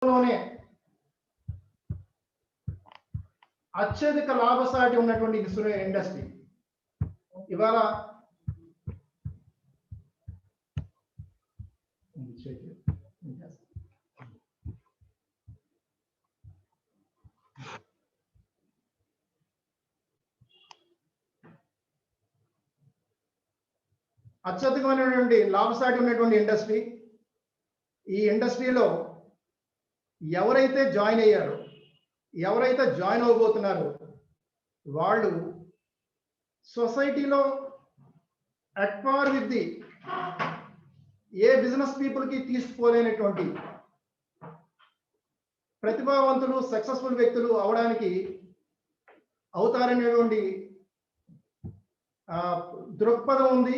లోనే అత్యధిక లాభసాటి ఉన్నటువంటి ఇన్సూరెన్స్ ఇండస్ట్రీ ఇవాళ అత్యధికమైనటువంటి లాభసాటి ఉన్నటువంటి ఇండస్ట్రీ. ఈ ఇండస్ట్రీలో ఎవరైతే జాయిన్ అయ్యారో, ఎవరైతే జాయిన్ అవబోతున్నారో వాళ్ళు సొసైటీలో at par with the A business పీపుల్కి తీసుకోలేనటువంటి ప్రతిభావంతులు, సక్సెస్ఫుల్ వ్యక్తులు అవడానికి అవుతారనేటువంటి దృక్పథం ఉంది.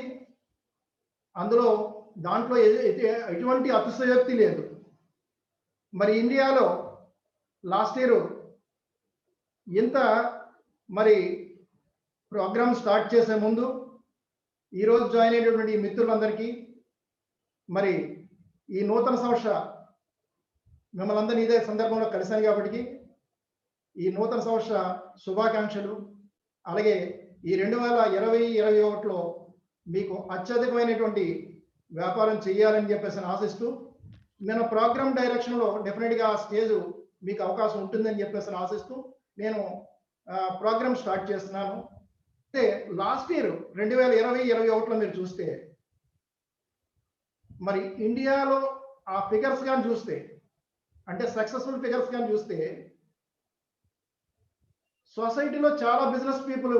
అందులో దాంట్లో ఎటువంటి అతిశయోక్తి లేదు. మరి ఇండియాలో లాస్ట్ ఇయర్ ఇంత మరి ప్రోగ్రామ్ స్టార్ట్ చేసే ముందు ఈరోజు జాయిన్ అయినటువంటి మిత్రులందరికీ మరి ఈ నూతన సంవత్సర మిమ్మల్ని అందరినీ ఇదే సందర్భంలో కలిశాను కాబట్టి ఈ నూతన సంవత్సర శుభాకాంక్షలు. అలాగే ఈ 2020-21లో మీకు అత్యధికమైనటువంటి వ్యాపారం చేయాలని చెప్పేసి ఆశిస్తూ నేను ప్రోగ్రామ్ డైరెక్షన్లో డెఫినెట్గా ఆ స్టేజ్ మీకు అవకాశం ఉంటుందని చెప్పేసి ఆశిస్తూ నేను ప్రోగ్రామ్ స్టార్ట్ చేస్తున్నాను. అంటే లాస్ట్ ఇయర్ 2020-21లో మీరు చూస్తే మరి ఇండియాలో ఆ ఫిగర్స్ కానీ చూస్తే, అంటే సక్సెస్ఫుల్ ఫిగర్స్ కానీ చూస్తే సొసైటీలో చాలా బిజినెస్ పీపుల్,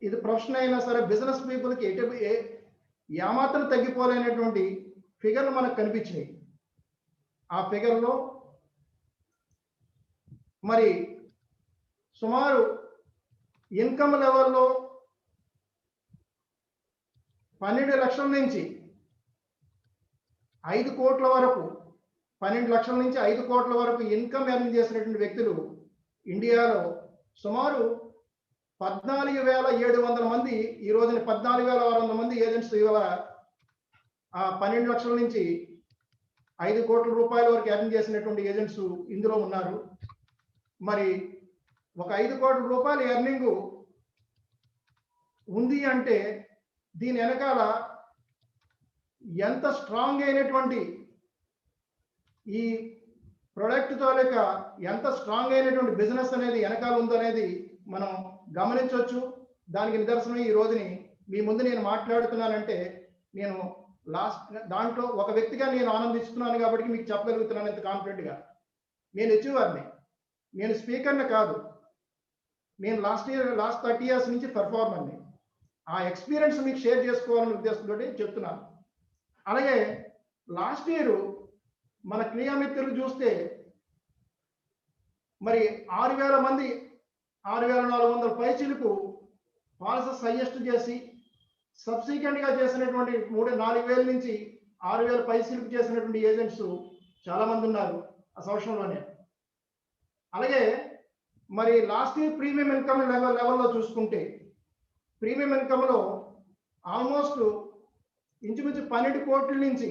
ఇది ప్రొఫెషన్ అయినా సరే బిజినెస్ పీపుల్కి ఏమాత్రం తగ్గిపోలేనటువంటి ఫిగర్లు మనకు కనిపించినాయి. ఆ ఫిగర్లో మరి సుమారు ఇన్కమ్ లెవెల్లో 12 లక్షల నుంచి 5 కోట్ల వరకు, 12 లక్షల నుంచి 5 కోట్ల వరకు ఇన్కమ్ ఎర్న్ చేసినటువంటి వ్యక్తులు ఇండియాలో సుమారు 14,700 మంది, ఈ రోజున 14,600 మంది ఏజెంట్స్ ఇవాళ ఆ 12 లక్షల నుంచి 5 కోట్ల రూపాయల వరకు ఎర్న్ చేసినటువంటి ఏజెంట్స్ ఇందులో ఉన్నారు. మరి ఒక 5 కోట్ల రూపాయల ఎర్నింగ్ ఉంది అంటే దీని వెనకాల ఎంత స్ట్రాంగ్ అయినటువంటి ఈ ప్రొడక్ట్ తాలూకా ఎంత స్ట్రాంగ్ అయినటువంటి బిజినెస్ అనేది వెనకాల ఉందనేది మనం గమనించవచ్చు. దానికి నిదర్శనం ఈ రోజుని మీ ముందు నేను మాట్లాడుతున్నానంటే నేను దాంట్లో ఒక వ్యక్తిగా నేను ఆనందిస్తున్నాను కాబట్టి మీకు చెప్పగలుగుతున్నాను ఎంత కాన్ఫిడెంట్గా. నేను అచీవర్ని, నేను స్పీకర్ని కాదు, నేను లాస్ట్ 30 ఇయర్స్ నుంచి పెర్ఫార్మర్ని. ఆ ఎక్స్పీరియన్స్ మీకు షేర్ చేసుకోవాలనే ఉద్దేశంతో చెప్తున్నాను. అలాగే లాస్ట్ ఇయర్ మన క్రియామిత్రులు చూస్తే మరి 6,000 మంది, 6,400 పైచిలకు పాలసెస్ హైయెస్ట్ చేసి సబ్సిక్వెంట్గా చేసినటువంటి 4,000 నుంచి 6,000 పైచిలకు చేసినటువంటి ఏజెంట్స్ చాలా మంది ఉన్నారు ఆ సంవత్సరంలోనే. అలాగే మరి లాస్ట్ ఇయర్ ప్రీమియం ఇన్కమ్ లెవెల్లో చూసుకుంటే ప్రీమియం ఇన్కమ్లో ఆల్మోస్ట్ ఇంచుమించు 12 కోట్ల నుంచి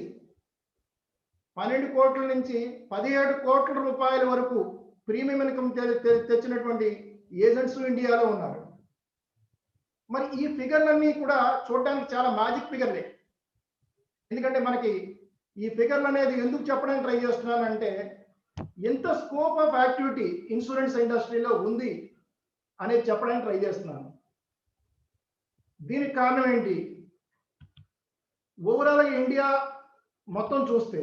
17 కోట్ల రూపాయల వరకు ప్రీమియం ఇన్కమ్ తెచ్చినటువంటి ఏజెంట్స్ ఇండియాలో ఉన్నారు. మరి ఈ ఫిగర్లన్నీ కూడా చూడడానికి చాలా మ్యాజిక్ ఫిగర్లే. ఎందుకంటే మనకి ఈ ఫిగర్లు అనేది ఎందుకు చెప్పడానికి ట్రై చేస్తున్నానంటే ఎంత స్కోప్ ఆఫ్ యాక్టివిటీ ఇన్సూరెన్స్ ఇండస్ట్రీలో ఉంది అనేది చెప్పడానికి ట్రై చేస్తున్నాను. దీనికి కారణం ఏంటి? ఓవరాల్గా ఇండియా మొత్తం చూస్తే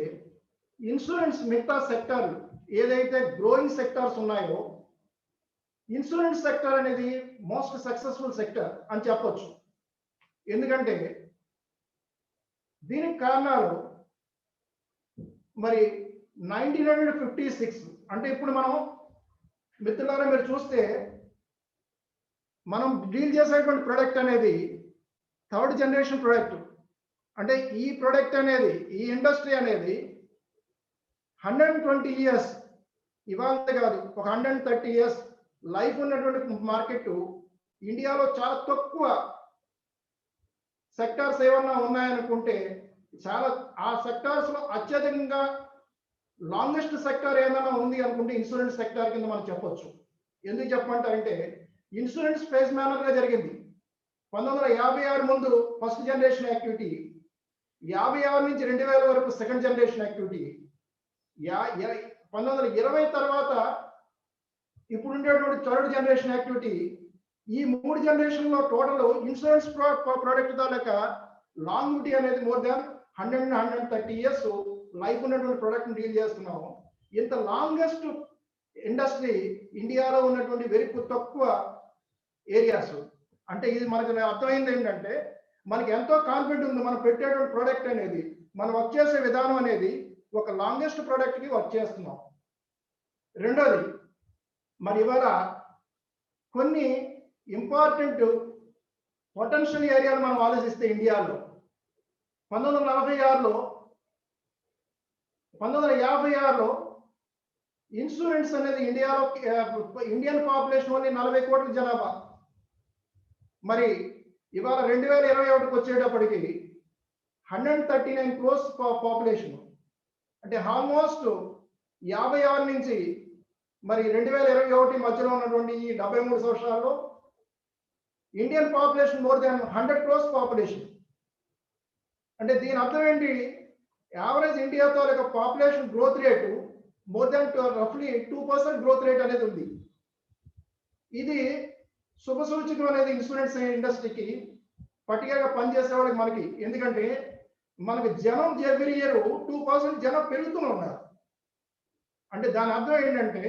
ఇన్సూరెన్స్ మిగతా సెక్టార్లు ఏదైతే గ్రోయింగ్ సెక్టార్స్ ఉన్నాయో ఇన్సూరెన్స్ సెక్టర్ అనేది మోస్ట్ సక్సెస్ఫుల్ సెక్టర్ అని చెప్పొచ్చు. ఎందుకంటే దీనికి కారణాలు మరి 1956 అంటే ఇప్పుడు మనం మిత్రులారా మీరు చూస్తే మనం డీల్ చేసేటువంటి ప్రొడక్ట్ అనేది 3rd జనరేషన్ ప్రొడక్ట్. అంటే ఈ ప్రొడక్ట్ అనేది, ఈ ఇండస్ట్రీ అనేది 120 ఇయర్స్ ఇవాళ కాదు, ఒక 130 ఇయర్స్ లైఫ్ ఉన్నటువంటి మార్కెట్. ఇండియాలో చాలా తక్కువ సెక్టార్స్ ఏమన్నా ఉన్నాయనుకుంటే చాలా ఆ సెక్టార్స్లో అత్యధికంగా లాంగెస్ట్ సెక్టార్ ఏదైనా ఉంది అనుకుంటే ఇన్సూరెన్స్ సెక్టార్ కింద మనం చెప్పొచ్చు. ఎందుకు చెప్పమంటారంటే ఇన్సూరెన్స్ ఫేజ్ మేనర్ గా జరిగింది. 1956 ముందు ఫస్ట్ జనరేషన్ యాక్టివిటీ, 56 నుంచి 2000 వరకు సెకండ్ జనరేషన్ యాక్టివిటీ, 1920 తర్వాత ఇప్పుడు ఉండేటువంటి థర్డ్ జనరేషన్ యాక్టివిటీ. ఈ 3 జనరేషన్ లో టోటల్ ఇన్సూరెన్స్ ప్రోడక్ట్ తాలూకా లాంగివిటీ అనేది మోర్ దాన్ 130 ఇయర్స్ లైఫ్ ఉన్నటువంటి ప్రోడక్ట్ డీల్ చేస్తున్నాము. ఇంత లాంగెస్ట్ ఇండస్ట్రీ ఇండియాలో ఉన్నటువంటి వెరీ తక్కువ ఏరియాస్. అంటే ఇది మనకు అర్థమైంది ఏంటంటే మనకి ఎంతో కాన్ఫిడెంట్ ఉంది మనం పెట్టేటువంటి ప్రోడక్ట్ అనేది, మనం వర్క్ చేసే విధానం అనేది ఒక లాంగెస్ట్ ప్రోడక్ట్ కి వర్క్ చేస్తున్నాం. రెండోది, మరి ఇవాళ కొన్ని ఇంపార్టెంట్ పొటెన్షియల్ ఏరియాలు మనం ఆలోచిస్తే ఇండియాలో 1956లో ఇన్సూరెన్స్ అనేది ఇండియాలో ఇండియన్ పాపులేషన్ ఓన్లీ 40 కోట్ల జనాభా. మరి ఇవాళ 2021కి వచ్చేటప్పటికి 139 క్రోర్స్ పాపులేషన్. అంటే ఆల్మోస్ట్ 56 నుంచి మరి 2021 మధ్యలో ఉన్నటువంటి ఈ 73 సంవత్సరాల్లో Indian population more than 100 crores population. అంటే దీని అర్థం ఏంటి, యావరేజ్ ఇండియాతో యొక్క population growth rate more than రఫ్లీ 2% గ్రోత్ రేట్ అనేది ఉంది. ఇది శుభ సూచకం అనేది ఇన్సూరెన్స్ ఇండస్ట్రీకి పర్టికులర్గా పనిచేసే వాళ్ళకి మనకి. ఎందుకంటే మనకి జనం ఎవ్రీ ఇయర్ 2% జనం పెరుగుతూ ఉన్నారు. అంటే దాని అర్థం ఏంటంటే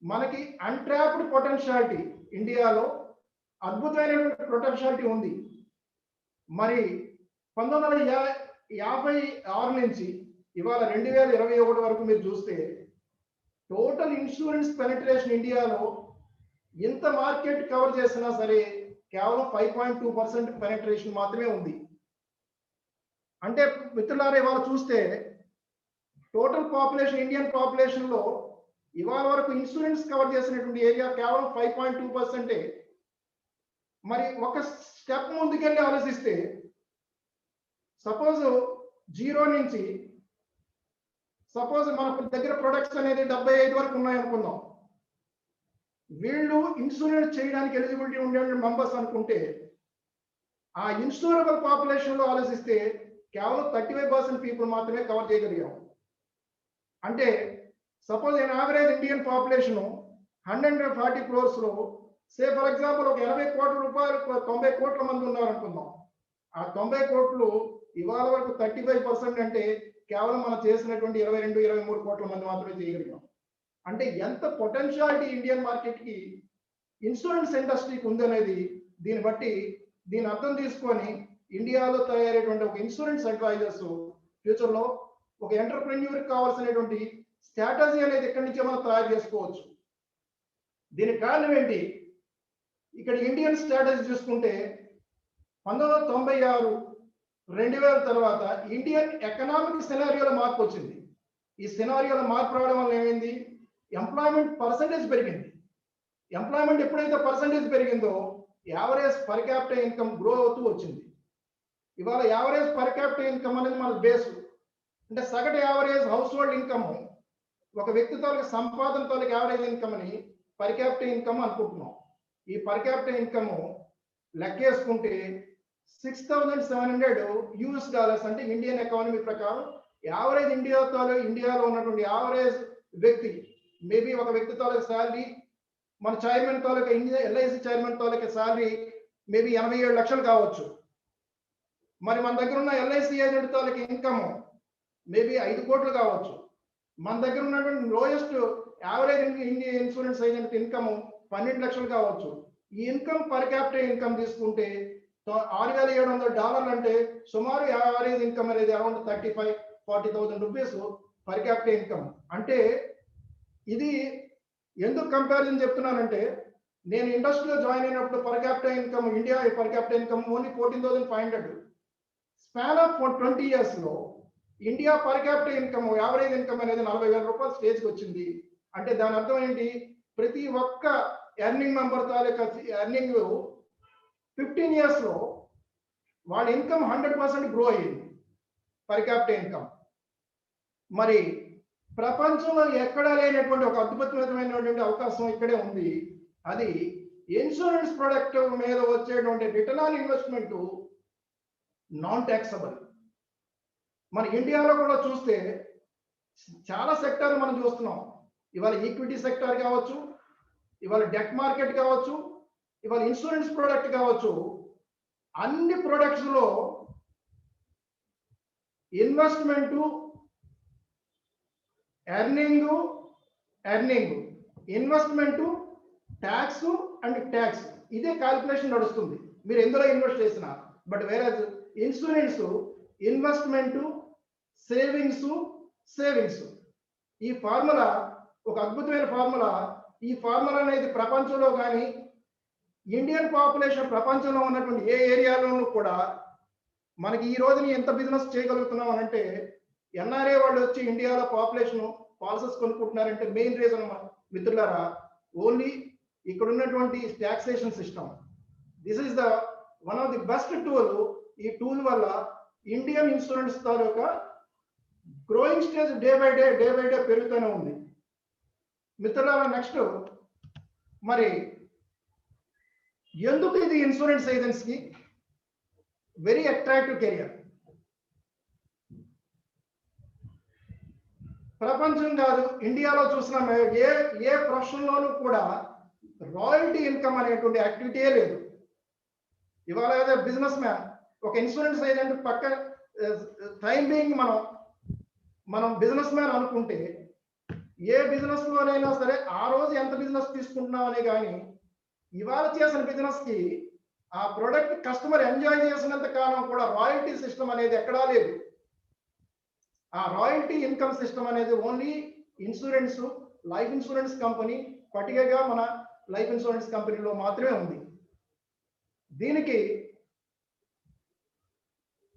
మనకి అన్ట్రాప్డ్ పొటెన్షియాలిటీ ఇండియాలో అద్భుతమైనటువంటి పొటెన్షియాలిటీ ఉంది. మరి 1956 నుంచి ఇవాళ 2021 వరకు మీరు చూస్తే టోటల్ ఇన్సూరెన్స్ పెనిట్రేషన్ ఇండియాలో ఇంత మార్కెట్ కవర్ చేసినా సరే కేవలం 5.2% పెనిట్రేషన్ మాత్రమే ఉంది. అంటే మిత్రులారా ఇవాళ చూస్తే టోటల్ పాపులేషన్ ఇండియన్ పాపులేషన్ లో ఇవాళ వరకు ఇన్సూరెన్స్ కవర్ చేసినటువంటి ఏరియా కేవలం 5.2%. మరి ఒక స్టెప్ ముందుకెళ్ళి ఆలోచిస్తే సపోజ్ 0 నుంచి సపోజ్ మన దగ్గర ప్రొడక్ట్స్ అనేది 75 వరకు ఉన్నాయి అనుకుందాం. వీళ్ళు ఇన్సూరెన్స్ చేయడానికి ఎలిజిబిలిటీ ఉండే మెంబర్స్ అనుకుంటే ఆ ఇన్సూరబుల్ పాపులేషన్ లో ఆలోచిస్తే కేవలం 35% పీపుల్ మాత్రమే కవర్ చేయగలిగాం. అంటే suppose average Indian population 140 crores లో సే ఫర్ ఎగ్జాంపుల్ ఒక 80 కోట్ల రూపాయలు 90 కోట్ల మంది ఉన్నారు అనుకుందాం. ఆ 90 కోట్లు ఇవాళ వరకు 35% అంటే కేవలం మనం చేసినటువంటి 22-23 కోట్ల మంది మాత్రమే చేయగలిగాం. అంటే ఎంత పొటెన్షియాలిటీ ఇండియన్ మార్కెట్ కి ఇన్సూరెన్స్ ఇండస్ట్రీకి ఉందనేది దీన్ని బట్టి దీని అర్థం తీసుకొని ఇండియాలో తయారైనటువంటి ఒక ఇన్సూరెన్స్ అడ్వైజర్స్ ఫ్యూచర్ లో ఒక ఎంటర్ప్రెన్యూర్ కావాల్సినటువంటి స్ట్రాటజీ అనేది ఎక్కడి నుంచో మనం తయారు చేసుకోవచ్చు. దీనికి కారణం ఏంటి, ఇక్కడ ఇండియన్ స్ట్రాటజీ చూసుకుంటే 1996 2000 తర్వాత ఇండియన్ ఎకనామిక్ సినారియోలో మార్పు వచ్చింది. ఈ సినారియోలో మార్పు రావడం వల్ల ఏమైంది, ఎంప్లాయ్మెంట్ పర్సంటేజ్ పెరిగింది. ఎంప్లాయ్మెంట్ ఎప్పుడైతే పర్సంటేజ్ పెరిగిందో average per capital income grow అవుతూ వచ్చింది. ఇవాళ యావరేజ్ పర్ క్యాపిటల్ ఇన్కమ్ అనేది మన బేస్. అంటే సగటు యావరేజ్ హౌస్ హోల్డ్ ఇన్కమ్ ఒక వ్యక్తి తాలూకు సంపాదన తాలూకు యావరేజ్ ఇన్కమ్ అని పర్ క్యాపిటల్ ఇన్కమ్ అనుకుంటున్నాం. ఈ పర్ క్యాపిటల్ ఇన్కమ్ లెక్కేసుకుంటే $6,700 అంటే ఇండియన్ ఎకానమీ ప్రకారం యావరేజ్ ఇండియాలో ఉన్నటువంటి యావరేజ్ వ్యక్తి మేబీ ఒక వ్యక్తి తాలూకు శాలరీ మన చైర్మన్ తాలూకా ఎల్ఐసి చైర్మన్ తాలూకా శాలరీ మేబీ 87 లక్షలు కావచ్చు. మరి మన దగ్గర ఉన్న ఎల్ఐసి ఏజెంట్ తాలూకా ఇన్కమ్ మేబీ 5 కోట్లు కావచ్చు. మన దగ్గర ఉన్నటువంటి lowest average Indian insurance agent income 12 లక్షలు కావచ్చు. ఈ ఇన్కమ్ పర్ క్యాపిటల్ ఇన్కమ్ తీసుకుంటే $6,700 అంటే సుమారు యావరేజ్ ఇన్కమ్ అనేది around 35-40,000 rupees per capital income. అంటే ఇది ఎందుకు కంపారిజన్ చెప్తున్నానంటే నేను ఇండస్ట్రీలో జాయిన్ అయినప్పుడు per capital income India per capital income only 14,500. Span of 20 years లో India per capital income average income అనేది 40,000 రూపాయలు స్టేజ్కి వచ్చింది. అంటే దాని అర్థం ఏంటి, ప్రతి ఒక్క ఎర్నింగ్ మెంబర్ తాలూకా ఎర్నింగ్ 15 years లో వాళ్ళ ఇన్కమ్ 100% గ్రో అయ్యింది పర్ క్యాపిటల్ ఇన్కమ్. మరి ప్రపంచంలో ఎక్కడా లేనటువంటి ఒక అద్భుతమైనటువంటి అవకాశం ఇక్కడే ఉంది. అది ఇన్సూరెన్స్ ప్రొడక్ట్ మీద వచ్చేటువంటి return on investment non taxable. మన ఇండియాలో కూడా చూస్తే చాలా సెక్టార్లు మనం చూస్తున్నాం. ఇవాళ ఈక్విటీ సెక్టార్ కావచ్చు, ఇవాళ డెట్ మార్కెట్ కావచ్చు, ఇవాళ ఇన్సూరెన్స్ ప్రొడక్ట్ కావచ్చు. అన్ని ప్రొడక్ట్స్ లో investment, earning, investment, tax and tax, ఇదే క్యాల్కులేషన్ నడుస్తుంది మీరు ఎందులో ఇన్వెస్ట్ చేసినా. బట్ వేరే ఇన్సూరెన్స్ ఇన్వెస్ట్మెంటు, సేవింగ్స్, ఈ ఫార్ములా ఒక అద్భుతమైన ఫార్ములా. ఈ ఫార్ములా అనేది ప్రపంచంలో కానీ ఇండియన్ పాపులేషన్ ప్రపంచంలో ఉన్నటువంటి ఏ ఏరియాలోనూ కూడా మనకి ఈ రోజుని ఎంత బిజినెస్ చేయగలుగుతున్నాం అని అంటే, ఎన్ఆర్ఏ వాళ్ళు వచ్చి ఇండియాలో పాపులేషన్ పాలసీస్ కొనుక్కుంటున్నారంటే మెయిన్ రీజన్ మిత్రులారా ఓన్లీ ఇక్కడ ఉన్నటువంటి taxation system. This is the one of the best tool. ఈ టూల్ వల్ల Indian insurance taluka growing stage day by day పెరుగుతూనే ఉంది మిత్రులారా. నెక్స్ట్ మరి ఎందుకు ఇది ఇన్సూరెన్స్ ఏజెన్సీకి వెరీ అట్రాక్టివ్ కెరియర్? ప్రపంచం కాదు, ఇండియాలో చూసిన ఏ ప్రొఫెషన్లోనూ కూడా రాయల్టీ ఇన్కమ్ అనేటువంటి యాక్టివిటీయే లేదు. ఇవాళ ఏదో బిజినెస్ మ్యాన్ ఒక ఇన్సూరెన్స్ ఏజెంట్ పక్క టైం బీయింగ్ మనం బిజినెస్ మ్యాన్ అనుకుంటే, ఏ బిజినెస్ లోనైనా సరే ఆ రోజు ఎంత బిజినెస్ తీసుకుంటున్నామనే కానీ ఇవాళ చేసిన బిజినెస్ కి ఆ ప్రొడక్ట్ కస్టమర్ ఎంజాయ్ చేసినంత కాలం కూడా రాయల్టీ సిస్టమ్ అనేది ఎక్కడా లేదు. ఆ రాయల్టీ ఇన్కమ్ సిస్టమ్ అనేది only insurance, life insurance company, పర్టికులర్గా మన లైఫ్ ఇన్సూరెన్స్ కంపెనీలో మాత్రమే ఉంది. దీనికి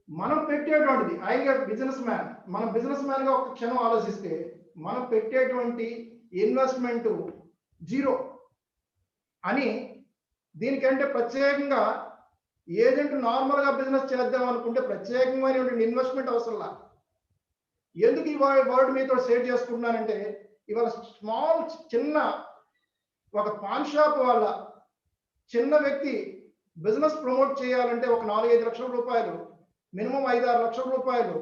మనం పెట్టేటువంటిది మనం బిజినెస్ మ్యాన్ గా ఒక క్షణం ఆలోచిస్తే మనం పెట్టేటువంటి ఇన్వెస్ట్మెంట్ జీరో అని. దీనికంటే ప్రత్యేకంగా ఏజెంట్ నార్మల్ గా బిజినెస్ చేద్దాం అనుకుంటే ప్రత్యేకమైనటువంటి ఇన్వెస్ట్మెంట్ అవసరంలా. ఎందుకు ఈ వర్డ్ మీతో షేర్ చేసుకుంటున్నానంటే, ఇవాళ చిన్న ఒక పాన్ షాప్ వల్ల చిన్న వ్యక్తి బిజినెస్ ప్రమోట్ చేయాలంటే ఒక 4-5 లక్షల రూపాయలు, మినిమం 5-6 లక్షల రూపాయలు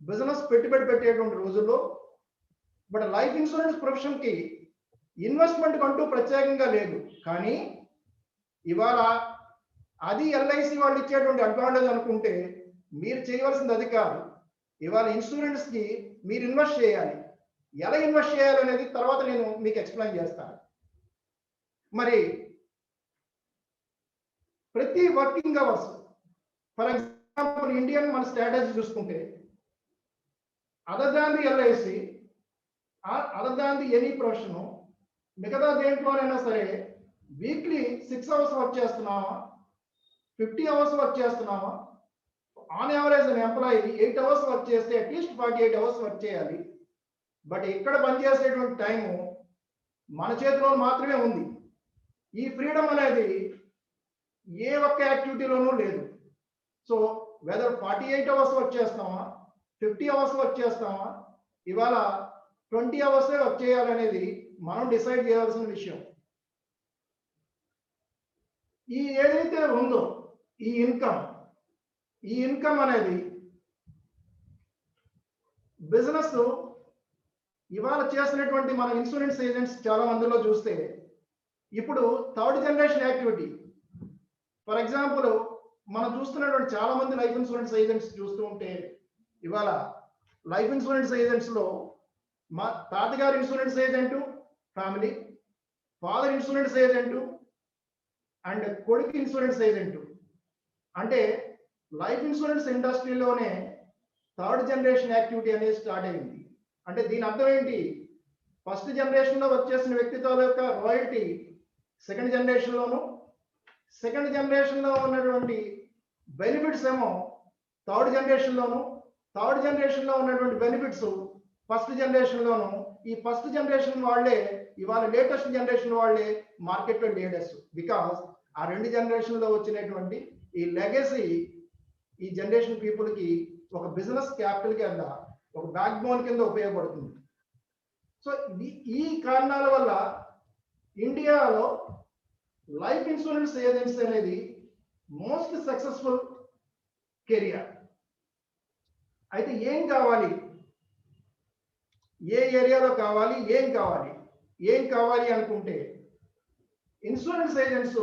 బిజినెస్ పెట్టుబడి పెట్టేటువంటి రోజుల్లో. బట్ లైఫ్ ఇన్సూరెన్స్ ప్రొఫెషన్ కి ఇన్వెస్ట్మెంట్ అంటూ ప్రత్యేకంగా లేదు. కానీ ఇవాళ అది ఎల్ఐసి వాళ్ళు ఇచ్చేటువంటి అడ్వాంటేజ్ అనుకుంటే మీరు చేయవలసింది అది కాదు. ఇవాళ ఇన్సూరెన్స్ కి మీరు ఇన్వెస్ట్ చేయాలి. ఎలా ఇన్వెస్ట్ చేయాలి అనేది తర్వాత నేను మీకు ఎక్స్ప్లెయిన్ చేస్తాను. మరి ప్రతి working hours, for example Indian మన స్ట్రాటజీ చూసుకుంటే, other than the LIC, other than the any profession, మిగతా దేంట్లోనైనా సరే వీక్లీ 6 అవర్స్ వర్క్ చేస్తున్నామా, 50 అవర్స్ వర్క్ చేస్తున్నామా? On average employee 8 hours work చేస్తే అట్లీస్ట్ 48 అవర్స్ వర్క్ చేయాలి. బట్ ఇక్కడ పనిచేసేటువంటి టైము మన చేతిలో మాత్రమే ఉంది. ఈ ఫ్రీడమ్ అనేది ఏ ఒక్క యాక్టివిటీలోనూ లేదు. సో వెదర్ 48 అవర్స్ వర్క్ చేస్తామా, 50 అవర్స్ వర్క్ చేస్తామా, ఇవాళ 20 అవర్సే వర్క్ చేయాలనేది మనం డిసైడ్ చేయాల్సిన విషయం. ఈ ఏదైతే ఉందో ఈ ఇన్కమ్ అనేది బిజినెస్ ఇవాళ చేసినటువంటి మన ఇన్సూరెన్స్ ఏజెంట్స్ చాలా మందిలో చూస్తే ఇప్పుడు third generation activity. For example మనం చూస్తున్నటువంటి చాలా మంది లైఫ్ ఇన్సూరెన్స్ ఏజెంట్స్ చూస్తూ ఉంటే, ఇవాళ లైఫ్ ఇన్సూరెన్స్ ఏజెంట్స్ లో మా తాతగారు insurance agent family, father insurance agent and కొడుకు ఇన్సూరెన్స్ ఏజెంటు. అంటే లైఫ్ ఇన్సూరెన్స్ ఇండస్ట్రీలోనే థర్డ్ జనరేషన్ యాక్టివిటీ అనేది స్టార్ట్ అయింది. అంటే దీని అర్థం ఏంటి? ఫస్ట్ జనరేషన్ లో వర్క్ చేసిన వ్యక్తితో యొక్క రాయల్టీ సెకండ్ జనరేషన్ లో ఉన్నటువంటి బెనిఫిట్స్ ఏమో థర్డ్ జనరేషన్ లో ఉన్నటువంటి బెనిఫిట్స్ ఫస్ట్ జనరేషన్ లోను. ఈ ఫస్ట్ జనరేషన్ వాళ్ళే ఇవాళ లేటెస్ట్ జనరేషన్ వాళ్ళే మార్కెట్ లో లీడర్స్. బికాస్ ఆ 2 జనరేషన్ లో వచ్చినటువంటి ఈ లెగసీ ఈ జనరేషన్ పీపుల్ కి ఒక బిజినెస్ క్యాపిటల్ కింద, ఒక బ్యాక్ బోన్ కింద ఉపయోగపడుతుంది. సో ఈ కారణాల వల్ల ఇండియాలో లైఫ్ ఇన్సూరెన్స్ ఏజెన్సీ అనేది మోస్ట్ సక్సెస్ఫుల్ కెరియర్. అయితే ఏం కావాలి, ఏ ఏరియాలో కావాలి, ఏం కావాలి అనుకుంటే ఇన్సూరెన్స్ ఏజెంట్స్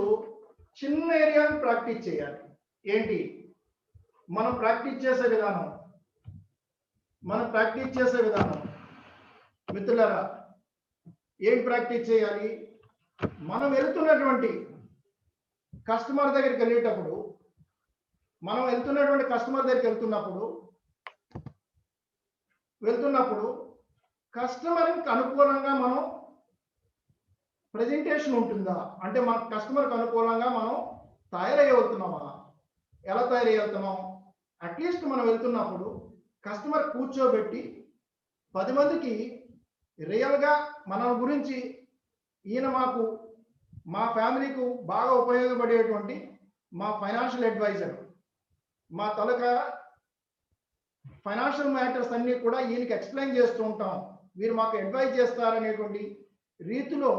చిన్న ఏరియాని ప్రాక్టీస్ చేయాలి. ఏంటి మనం ప్రాక్టీస్ చేసే విధానం, మిత్రులారా ఏం ప్రాక్టీస్ చేయాలి? మనం వెళ్తున్నటువంటి కస్టమర్ దగ్గరికి వెళ్ళేటప్పుడు, వెళ్తున్నప్పుడు కస్టమర్కి అనుకూలంగా మనం ప్రెజెంటేషన్ ఉంటుందా, అంటే మన కస్టమర్కి అనుకూలంగా మనం తయారయ్యవుతున్నామా? ఎలా తయారయ్యవుతున్నాం? అట్లీస్ట్ మనం వెళ్తున్నప్పుడు కస్టమర్ కూర్చోబెట్టి 10 మందికి రియల్గా మన గురించి, ఈయన మాకు మా ఫ్యామిలీకు బాగా ఉపయోగపడేటువంటి మా ఫైనాన్షియల్ అడ్వైజర్, మా తాలూకా ఫైనాన్షియల్ మ్యాటర్స్ అన్నీ కూడా ఈయనకి ఎక్స్ప్లెయిన్ చేస్తూ ఉంటాం, మీరు మాకు అడ్వైజ్ చేస్తారనేటువంటి రీతిలో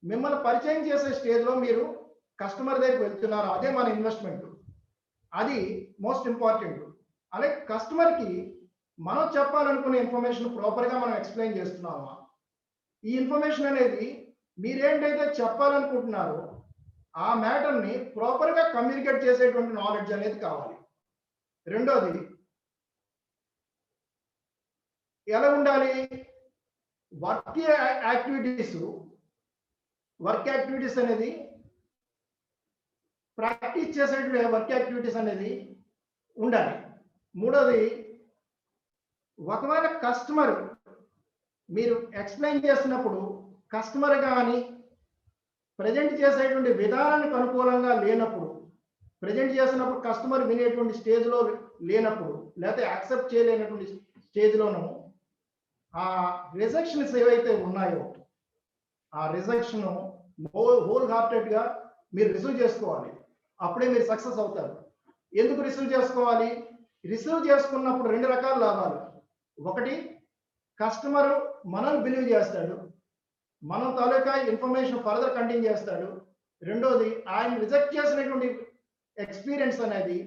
మిమ్మల్ని పరిచయం చేసే స్టేజ్లో మీరు కస్టమర్ దగ్గరికి వెళ్తున్నారు. అదే మన ఇన్వెస్ట్మెంట్, అది మోస్ట్ ఇంపార్టెంట్. అలాగే కస్టమర్కి మనం చెప్పాలనుకునే ఇన్ఫర్మేషన్ ప్రాపర్గా మనం ఎక్స్ప్లెయిన్ చేస్తున్నామా? ఈ ఇన్ఫర్మేషన్ అనేది మీరేంటైతే చెప్పాలనుకుంటున్నారో ఆ మ్యాటర్ని ప్రాపర్గా కమ్యూనికేట్ చేసేటువంటి నాలెడ్జ్ అనేది కావాలి. రెండోది ఎలా ఉండాలి? వర్క్ యాక్టివిటీస్ అనేది ప్రాక్టీస్ చేసేటువంటి వర్క్ యాక్టివిటీస్ అనేది ఉండాలి. మూడోది, ఒకవేళ కస్టమర్ మీరు ఎక్స్ప్లెయిన్ చేసినప్పుడు కస్టమర్ కానీ ప్రజెంట్ చేసేటువంటి విధానానికి అనుకూలంగా లేనప్పుడు, ప్రజెంట్ చేసినప్పుడు కస్టమర్ వినేటువంటి స్టేజ్లో లేనప్పుడు, లేకపోతే యాక్సెప్ట్ చేయలేనటువంటి స్టేజ్లోనూ ఆ రిజెక్షన్స్ ఏవైతే ఉన్నాయో ఆ రిజెక్షన్ హోల్ హార్టెడ్గా మీరు రిసీవ్ చేసుకోవాలి. అప్పుడే మీరు సక్సెస్ అవుతారు. ఎందుకు రిసీవ్ చేసుకోవాలి? రిసీవ్ చేసుకున్నప్పుడు 2 రకాల లాభాలు. ఒకటి, కస్టమర్ మనల్ని బిలీవ్ చేస్తాడు, మనం తాలూకా ఇన్ఫర్మేషన్ ఫర్దర్ కంటిన్యూ చేస్తాడు. రెండోది, ఆయన రిజెక్ట్ చేసినటువంటి ఎక్స్పీరియన్స్ అనేది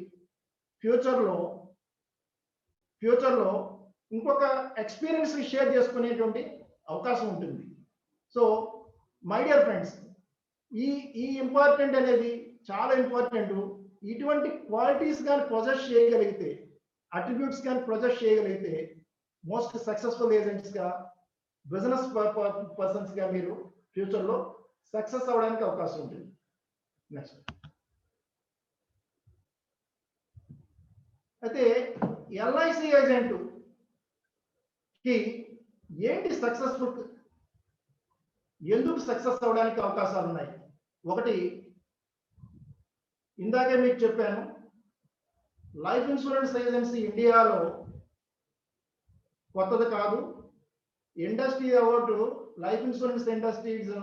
ఫ్యూచర్లో ఇంకొక ఎక్స్పీరియన్స్ షేర్ చేసుకునేటువంటి అవకాశం ఉంటుంది. సో మై డియర్ ఫ్రెండ్స్, ఈ ఇంపార్టెంట్ అనేది చాలా ఇంపార్టెంట్. ఇటువంటి క్వాలిటీస్ కానీ ప్రొజెస్ చేయగలిగితే, అట్రిబ్యూట్స్ కానీ ప్రొజెస్ చేయగలిగితే మోస్ట్ సక్సెస్ఫుల్ ఏజెంట్స్గా, బిజినెస్ పర్సన్స్గా మీరు ఫ్యూచర్లో సక్సెస్ అవ్వడానికి అవకాశం ఉంటుంది. నెక్స్ట్, అయితే ఎల్ఐసి ఏజెంట్కి ఏంటి సక్సెస్ఫుల్, ఎందుకు సక్సెస్ అవ్వడానికి అవకాశాలు ఉన్నాయి? ఒకటి, ఇందాకే మీకు చెప్పాను, లైఫ్ ఇన్సూరెన్స్ ఏజెన్సీ ఇండియాలో కొత్తది కాదు. Industry award, life insurance industry is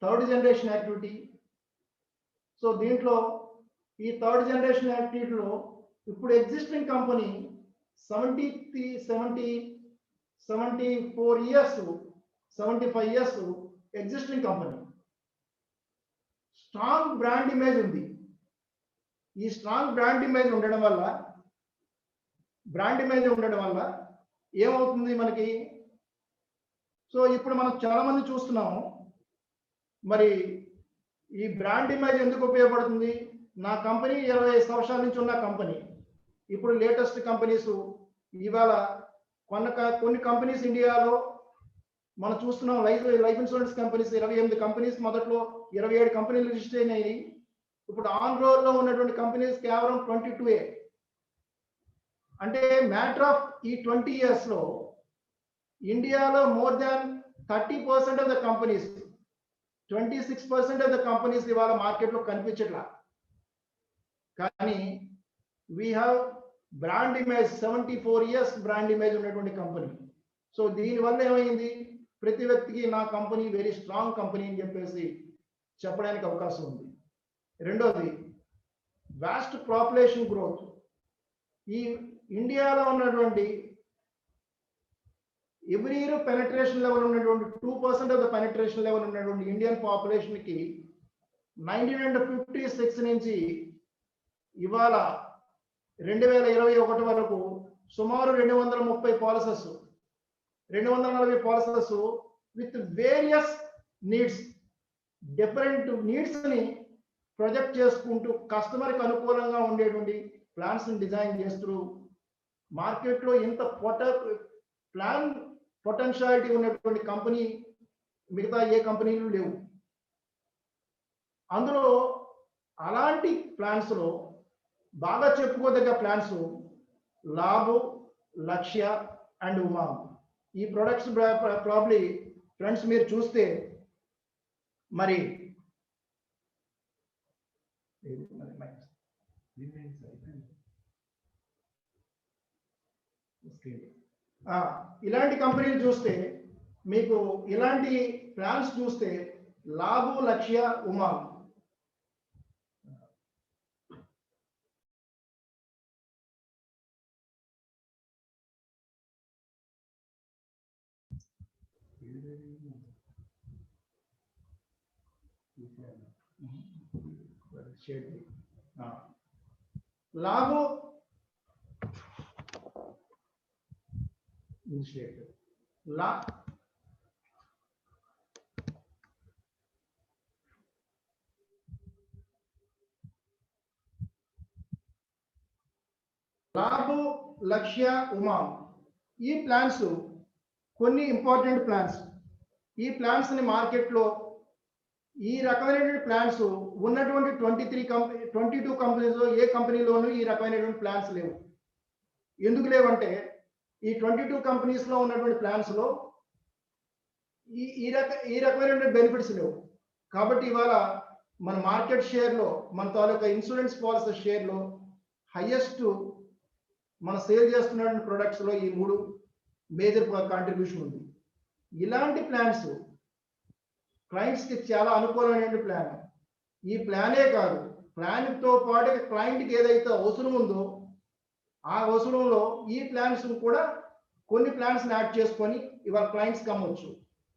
3rd generation activity. So దీంట్లో ఈ 3rd జనరేషన్ యాక్టివిటీలో ఇప్పుడు existing company 74 years, 75 years existing company, strong brand image ఉంది. ఈ స్ట్రాంగ్ బ్రాండ్ ఇమేజ్ ఉండడం వల్ల ఏమవుతుంది మనకి? సో ఇప్పుడు మనం చాలా మంది చూస్తున్నాము. మరి ఈ బ్రాండ్ ఇమేజ్ ఎందుకు ఉపయోగపడుతుంది? నా కంపెనీ 25 సంవత్సరాల నుంచి ఉన్న కంపెనీ, ఇప్పుడు లేటెస్ట్ కంపెనీస్, ఇవాళ కొన్ని కంపెనీస్ ఇండియాలో మనం చూస్తున్నాం. లైఫ్ ఇన్సూరెన్స్ కంపెనీస్ 28 కంపెనీస్, మొదట్లో 27 కంపెనీలు రిజిస్టర్ అయినాయి. ఇప్పుడు ఆన్ రోల్ లో ఉన్నటువంటి కంపెనీస్ కేవలం 22. అంటే మ్యాటర్ ఆఫ్ ఈ 20 years లో ఇండియాలో more than 30% of the companies, 26% of the companies ఇవాళ మార్కెట్లో కనిపించట్లా. కానీ we have brand image, 74 years brand image ఉన్నటువంటి కంపెనీ. సో దీనివల్ల ఏమైంది? ప్రతి వ్యక్తికి నా కంపెనీ వెరీ స్ట్రాంగ్ కంపెనీ అని చెప్పేసి చెప్పడానికి అవకాశం ఉంది. రెండోది, వాస్ట్ పాపులేషన్ గ్రోత్. ఈ ఇండియాలో ఉన్నటువంటి ఎవ్రీ ఇయర్ పెనట్రేషన్ లెవెల్ ఉన్నటువంటి 2% ఆఫ్ ద పెనట్రేషన్ లెవెల్ ఉన్నటువంటి ఇండియన్ పాపులేషన్ కి 1956 నుంచి ఇవాళ 2021 వరకు సుమారు 230 policies 240 policies with various needs, different needs ని ప్రొజెక్ట్ చేసుకుంటూ కస్టమర్కి అనుకూలంగా ఉండేటువంటి ప్లాన్స్ ని డిజైన్ చేస్తూ మార్కెట్లో ఇంత ప్లాన్ పొటెన్షియాలిటీ ఉన్నటువంటి కంపెనీ మిగతా ఏ కంపెనీలు లేవు. అందులో అలాంటి ప్లాన్స్ లో బాగా చెప్పుకోదగ్గ ప్లాన్స్ లాభు, లక్ష్య అండ్ ఉమాంగ్. ఈ ప్రొడక్ట్స్ ప్రాబ్లీ ఫ్రెండ్స్ మీరు చూస్తే మరి ఇలాంటి కంపెనీలు చూస్తే మీకు ఇలాంటి ప్లాన్స్ చూస్తే లాభు, లక్ష్య, ఉమాంగ్. లాభు లాభు, లక్ష్య, ఉమాంగ్ ఈ ప్లాన్స్ కొన్ని ఇంపార్టెంట్ ప్లాన్స్. ఈ ప్లాన్స్ ని మార్కెట్లో ఈ రకమైనటువంటి ప్లాన్స్ ఉన్నటువంటి 22 కంపెనీస్ లో ఏ కంపెనీలోనూ ఈ రకమైనటువంటి ప్లాన్స్ లేవు. ఎందుకు లేవంటే ఈ 22 కంపెనీస్ లో ఉన్నటువంటి ప్లాన్స్ లో ఈ రకమైనటువంటి బెనిఫిట్స్ లేవు. కాబట్టి ఇవాళ మన మార్కెట్ షేర్ లో మన తాలూకా ఇన్సూరెన్స్ పాలసీ షేర్ లో హైయెస్ట్ మన సేల్ చేస్తున్నటువంటి ప్రొడక్ట్స్ లో ఈ 3 మేజర్ కాంట్రిబ్యూషన్ ఉంది. ఇలాంటి ప్లాన్స్ క్లయింట్స్ కి చాలా అనుకూలమైన ప్లాన్. ఈ ప్లానే కాదు, ప్లాన్ తో పాటు క్లయింట్కి ఏదైతే అవసరం ఉందో ఆ అవసరంలో ఈ ప్లాన్స్ కూడా కొన్ని ప్లాన్స్ యాడ్ చేసుకొని ఇవాళ క్లయింట్స్కి అమ్మవచ్చు.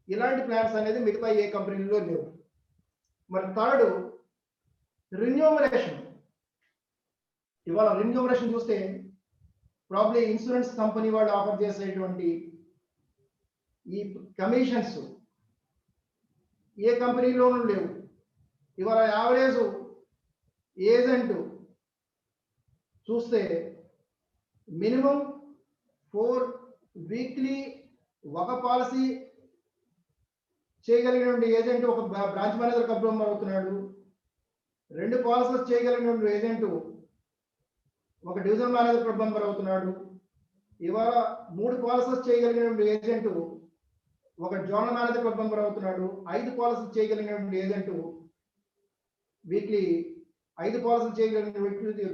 ఇలాంటి ప్లాన్స్ అనేది మిగతా ఏ కంపెనీలో లేవు. మరి థర్డ్ రిన్యూమరేషన్. ఇవాళ రిన్యూమరేషన్ చూస్తే ప్రాబ్లీ ఇన్సూరెన్స్ కంపెనీ వాళ్ళు ఆఫర్ చేసేటువంటి ఈ కమిషన్స్ ఏ కంపెనీలోనూ లేవు. ఇవాళ యావరేజ్ ఏజెంట్ చూస్తే మినిమం 4 వీక్లీ ఒక పాలసీ చేయగలిగినటువంటి ఏజెంట్ ఒక బ్రాంచ్ మేనేజర్ కంపెనీ అవుతున్నాడు. 2 పాలసీస్ చేయగలిగినటువంటి ఏజెంట్ ఒక డివిజన్ మేనేజర్ క్లబ్ మెంబర్ అవుతున్నాడు. ఇవాళ 3 పాలసీస్ చేయగలిగినటువంటి ఏజెంట్ ఒక జోనల్ మేనేజర్ క్లబ్ మెంబర్ అవుతున్నాడు. 5 పాలసీస్ చేయగలిగినటువంటి ఏజెంట్ వీక్లీ 5 పాలసీలు చేయగలిగిన వ్యక్తి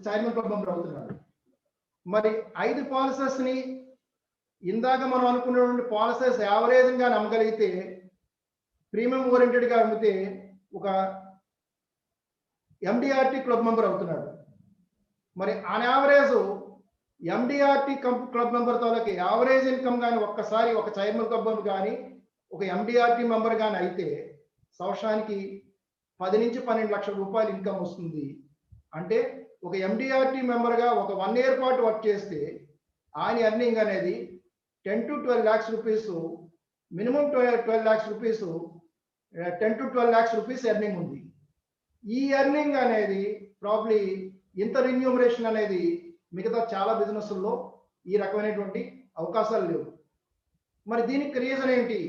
చైర్మన్ క్లబ్ మెంబర్ అవుతున్నాడు. మరి 5 పాలసీస్ ని ఇందాక మనం అనుకున్నటువంటి పాలసీస్ యావరేజ్ గా నమ్మగలిగితే ప్రీమియం ఓరియంటెడ్ గా అమ్మితే ఒక ఎండిఆర్టీ క్లబ్ మెంబర్ అవుతున్నాడు. మరి on average MDRT club member తాలూకు యావరేజ్ ఇన్కమ్ కానీ ఒక్కసారి ఒక చైర్మన్ క్లబ్ మెంబర్ కానీ ఒక ఎండిఆర్టీ మెంబర్ కానీ అయితే సంవత్సరానికి 10 నుంచి 12 లక్షల రూపాయలు ఇన్కమ్ వస్తుంది. అంటే ఒక ఎండిఆర్టీ మెంబర్గా ఒక 1 ఇయర్ పాటు వర్క్ చేస్తే ఆయన ఎర్నింగ్ అనేది 10 to 12 lakhs rupees, minimum 12 lakhs rupees, 10 to 12 lakhs rupees earning ఉంది. ఈ ఎర్నింగ్ అనేది ప్రాబ్లీ ఇంత రిన్యూమరేషన్ అనేది మిగతా చాలా బిజినెస్ల్లో ఈ రకమైనటువంటి అవకాశాలు లేవు. మరి దీనికి రీజన్ ఏంటి?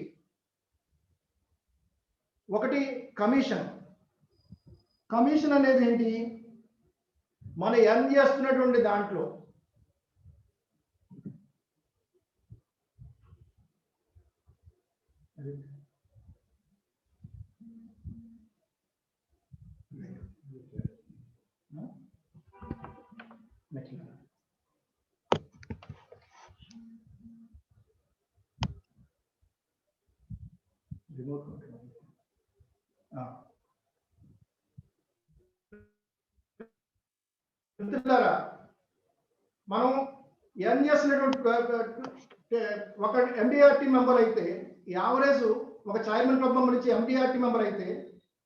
ఒకటి కమిషన్. కమిషన్ అనేది ఏంటి? మనం ఎర్న్ చేస్తున్నటువంటి దాంట్లో మనం ఎర్న్ చేస్తున్నటువంటి ఒక ఎండిఆర్టీ మెంబర్ అయితే యావరేజ్, ఒక చైర్మన్ క్లబ్ మెంబర్ నుంచి ఎండిఆర్టీ మెంబర్ అయితే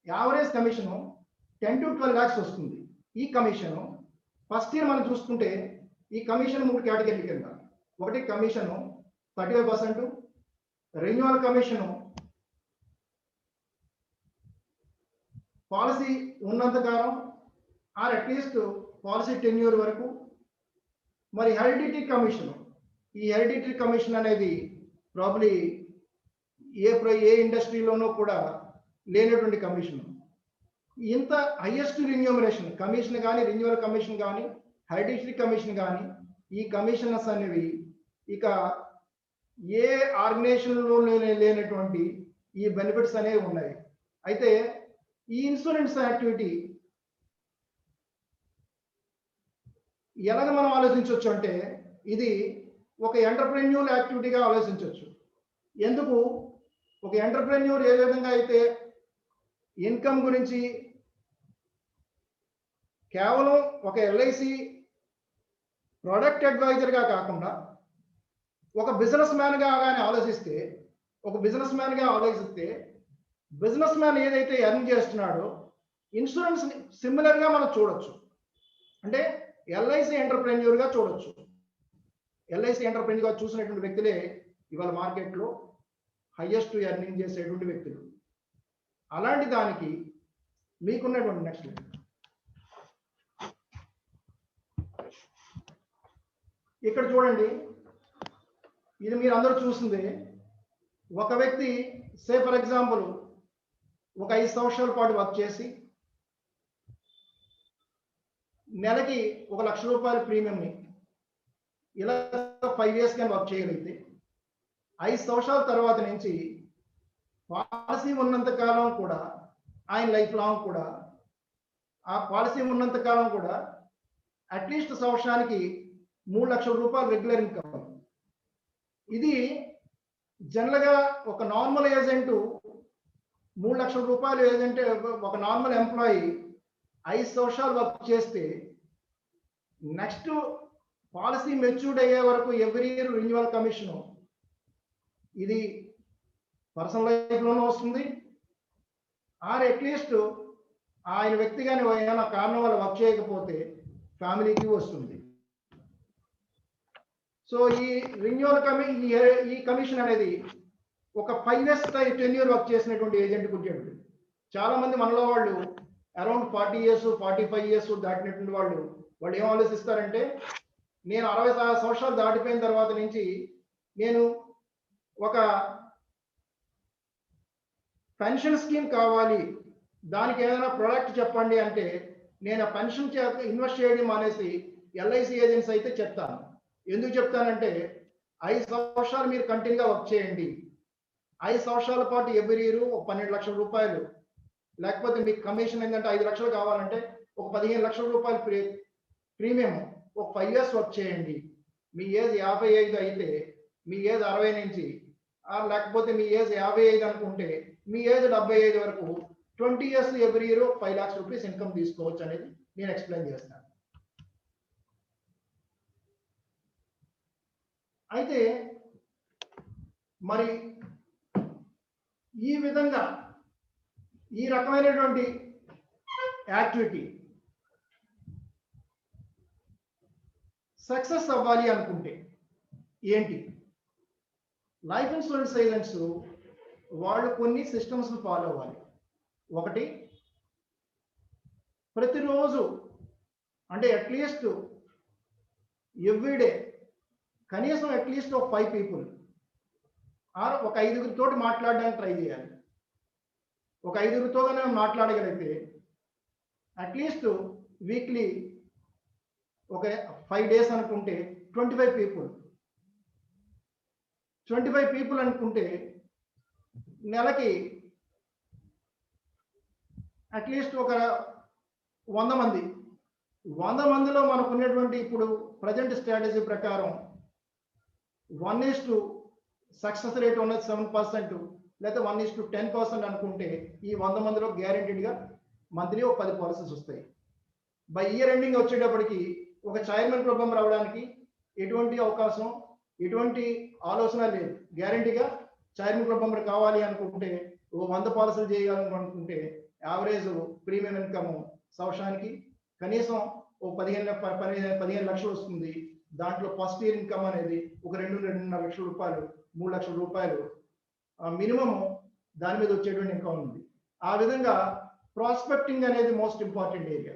యావరేజ్ కమిషన్ 10 to 12 lakhs వస్తుంది. ఈ కమిషన్ ఫస్ట్ ఇయర్ మనం చూసుకుంటే ఈ కమిషన్ 3 కేటగిరీల కింద. ఒకటి కమిషన్ 35%, రెన్యువల్ కమిషన్ పాలసీ ఉన్నంతకాలం ఆర్ అట్లీస్ట్ పాలసీ టెన్యూర్ వరకు. మరి హెరిడిటరీ కమిషన్, ఈ హెరిడిటరీ కమిషన్ అనేది ప్రాబ్లీ ఏ ఇండస్ట్రీలోనూ కూడా లేనటువంటి కమిషన్. ఇంత హైయెస్ట్ రెన్యూమరేషన్ కమిషన్ కానీ, రెన్యువల్ కమిషన్ కానీ, హెరిడిటరీ కమిషన్ కానీ, ఈ కమిషనర్స్ అనేవి ఇక ఏ ఆర్గనైజేషన్లో లేనటువంటి ఈ బెనిఫిట్స్ అనేవి ఉన్నాయి. అయితే ఈ ఇన్సూరెన్స్ యాక్టివిటీ ఎలాగ మనం ఆలోచించవచ్చు అంటే ఇది ఒక ఎంటర్ప్రెన్యూర్ యాక్టివిటీగా ఆలోచించవచ్చు. ఎందుకు? ఒక ఎంటర్ప్రెన్యూర్ ఏ విధంగా అయితే ఇన్కమ్ గురించి కేవలం ఒక ఎల్ఐసి ప్రొడక్ట్ అడ్వైజర్గా కాకుండా ఒక బిజినెస్ మ్యాన్గా కానీ ఆలోచిస్తే, బిజినెస్ మ్యాన్ ఏదైతే ఎర్న్ చేస్తున్నాడో ఇన్సూరెన్స్ సిమిలర్గా మనం చూడొచ్చు. అంటే ఎల్ఐసి ఎంటర్ప్రెన్యూర్గా చూడొచ్చు. ఎల్ఐసి ఎంటర్ప్రెన్యూర్గా చూసినటువంటి వ్యక్తులే ఇవాళ మార్కెట్లో హైయెస్ట్ ఎర్నింగ్ చేసేటువంటి వ్యక్తులు. అలాంటి దానికి మీకున్నటువంటి నెక్స్ట్ ఇక్కడ చూడండి, ఇది మీరు అందరూ చూసింది. ఒక వ్యక్తి సే ఫర్ ఎగ్జాంపుల్ ఒక 5 సంవత్సరాల పాటు వర్క్ చేసి నెలకి 1 లక్ష రూపాయల ప్రీమియంని ఇలా 5 years కానీ వర్క్ చేయగలిగితే 5 సంవత్సరాల తర్వాత నుంచి పాలసీ ఉన్నంత కాలం కూడా ఆయన లైఫ్ లాంగ్ కూడా ఆ పాలసీ ఉన్నంత కాలం కూడా అట్లీస్ట్ సంవత్సరానికి 3 లక్షల రూపాయలు రెగ్యులర్ ఇన్కమ్. ఇది జనరల్గా ఒక నార్మల్ ఏజెంట్ 3 లక్షల రూపాయలు ఏజెంట్, ఒక నార్మల్ ఎంప్లాయీ 5 సంవత్సరాలు వర్క్ చేస్తే నెక్స్ట్ పాలసీ మెచ్యూర్డ్ అయ్యే వరకు ఎవ్రీ ఇయర్ రెన్యువల్ కమిషన్ ఇది పర్సనల్ లైఫ్లోనూ వస్తుంది, ఆర్ అట్లీస్ట్ ఆయన వ్యక్తి కానీ ఏమైనా కారణం వల్ల వర్క్ చేయకపోతే ఫ్యామిలీకి వస్తుంది. సో ఈ రెన్యువల్ ఈ కమిషన్ అనేది ఒక 5 years టెన్యూర్ వర్క్ చేసినటువంటి ఏజెంట్కి వచ్చేది. చాలా మంది మనలో వాళ్ళు అరౌండ్ 40 years 45 years దాటినటువంటి వాళ్ళు ఏం ఆలోచిస్తారంటే, నేను 60 సంవత్సరాలు దాటిపోయిన తర్వాత నుంచి నేను ఒక పెన్షన్ స్కీమ్ కావాలి, దానికి ఏదైనా ప్రోడక్ట్ చెప్పండి అంటే నేను ఆ పెన్షన్ ఇన్వెస్ట్ చేయడం అనేసి ఎల్ఐసి ఏజెంట్స్ అయితే చెప్తాను. ఎందుకు చెప్తానంటే 5 సంవత్సరాలు మీరు కంటిన్యూగా వర్క్ చేయండి, 5 సంవత్సరాల పాటు ఎవ్రీ ఇయర్ 12 లక్షల రూపాయలు, లేకపోతే మీకు కమిషన్ ఏంటంటే 5 లక్షలు కావాలంటే ఒక 15 లక్షల రూపాయలు ప్రీమియం ఒక 5 years వర్క్ చేయండి. మీ ఏజ్ 55 అయితే మీ ఏజ్ 60 నుంచి, లేకపోతే మీ ఏజ్ 55 అనుకుంటే మీ ఏజ్ 75 వరకు 20 years every year 5 lakhs rupees income తీసుకోవచ్చు అనేది నేను ఎక్స్ప్లెయిన్ చేస్తాను. అయితే మరి ఈ విధంగా ఈ రకమైనటువంటి యాక్టివిటీ సక్సెస్ అవ్వాలి అనుకుంటే ఏంటి? లైఫ్ ఇన్సూరెన్స్ ఏజెంట్స్ వాళ్ళు కొన్ని సిస్టమ్స్ ఫాలో అవ్వాలి. ఒకటి, ప్రతిరోజు అంటే అట్లీస్ట్ ఎవ్రీడే కనీసం అట్లీస్ట్ ఒక 5 people ఆర్ ఒక 5 తోటి మాట్లాడడానికి ట్రై చేయాలి. ఒక 5 కానీ మాట్లాడగలిగితే అట్లీస్ట్ వీక్లీ ఒక 5 days అనుకుంటే 25 people అనుకుంటే నెలకి అట్లీస్ట్ ఒక 100 మంది. 100 మందిలో మనకు ఉన్నటువంటి ఇప్పుడు ప్రజెంట్ స్ట్రాటజీ ప్రకారం 1:, సక్సెస్ రేట్ ఉన్నది 7% లేదా 1:10% అనుకుంటే ఈ 100 మందిలో గ్యారెంటీడ్గా మంత్లీ ఒక 10 పాలసీస్ వస్తాయి. బై ఇయర్ ఎండింగ్ వచ్చేటప్పటికి ఒక చైర్మన్ క్లబ్ రావడానికి ఎటువంటి అవకాశం ఎటువంటి ఆలోచన లేదు. గ్యారంటీగా చైర్మన్ క్లబ్ మెంబర్ కావాలి అనుకుంటే 100 పాలసీలు చేయాలనుకుంటే యావరేజ్ ప్రీమియం ఇన్కమ్ సంవత్సరానికి కనీసం 15 లక్షలు వస్తుంది. దాంట్లో ఫస్ట్ ఇయర్ ఇన్కమ్ అనేది ఒక 2-2.5 లక్షల రూపాయలు, 3 లక్షల రూపాయలు మినిమం దాని మీద వచ్చేటువంటి ఇన్కమ్ ఉంది. ఆ విధంగా ప్రాస్పెక్టింగ్ అనేది మోస్ట్ ఇంపార్టెంట్ ఏరియా.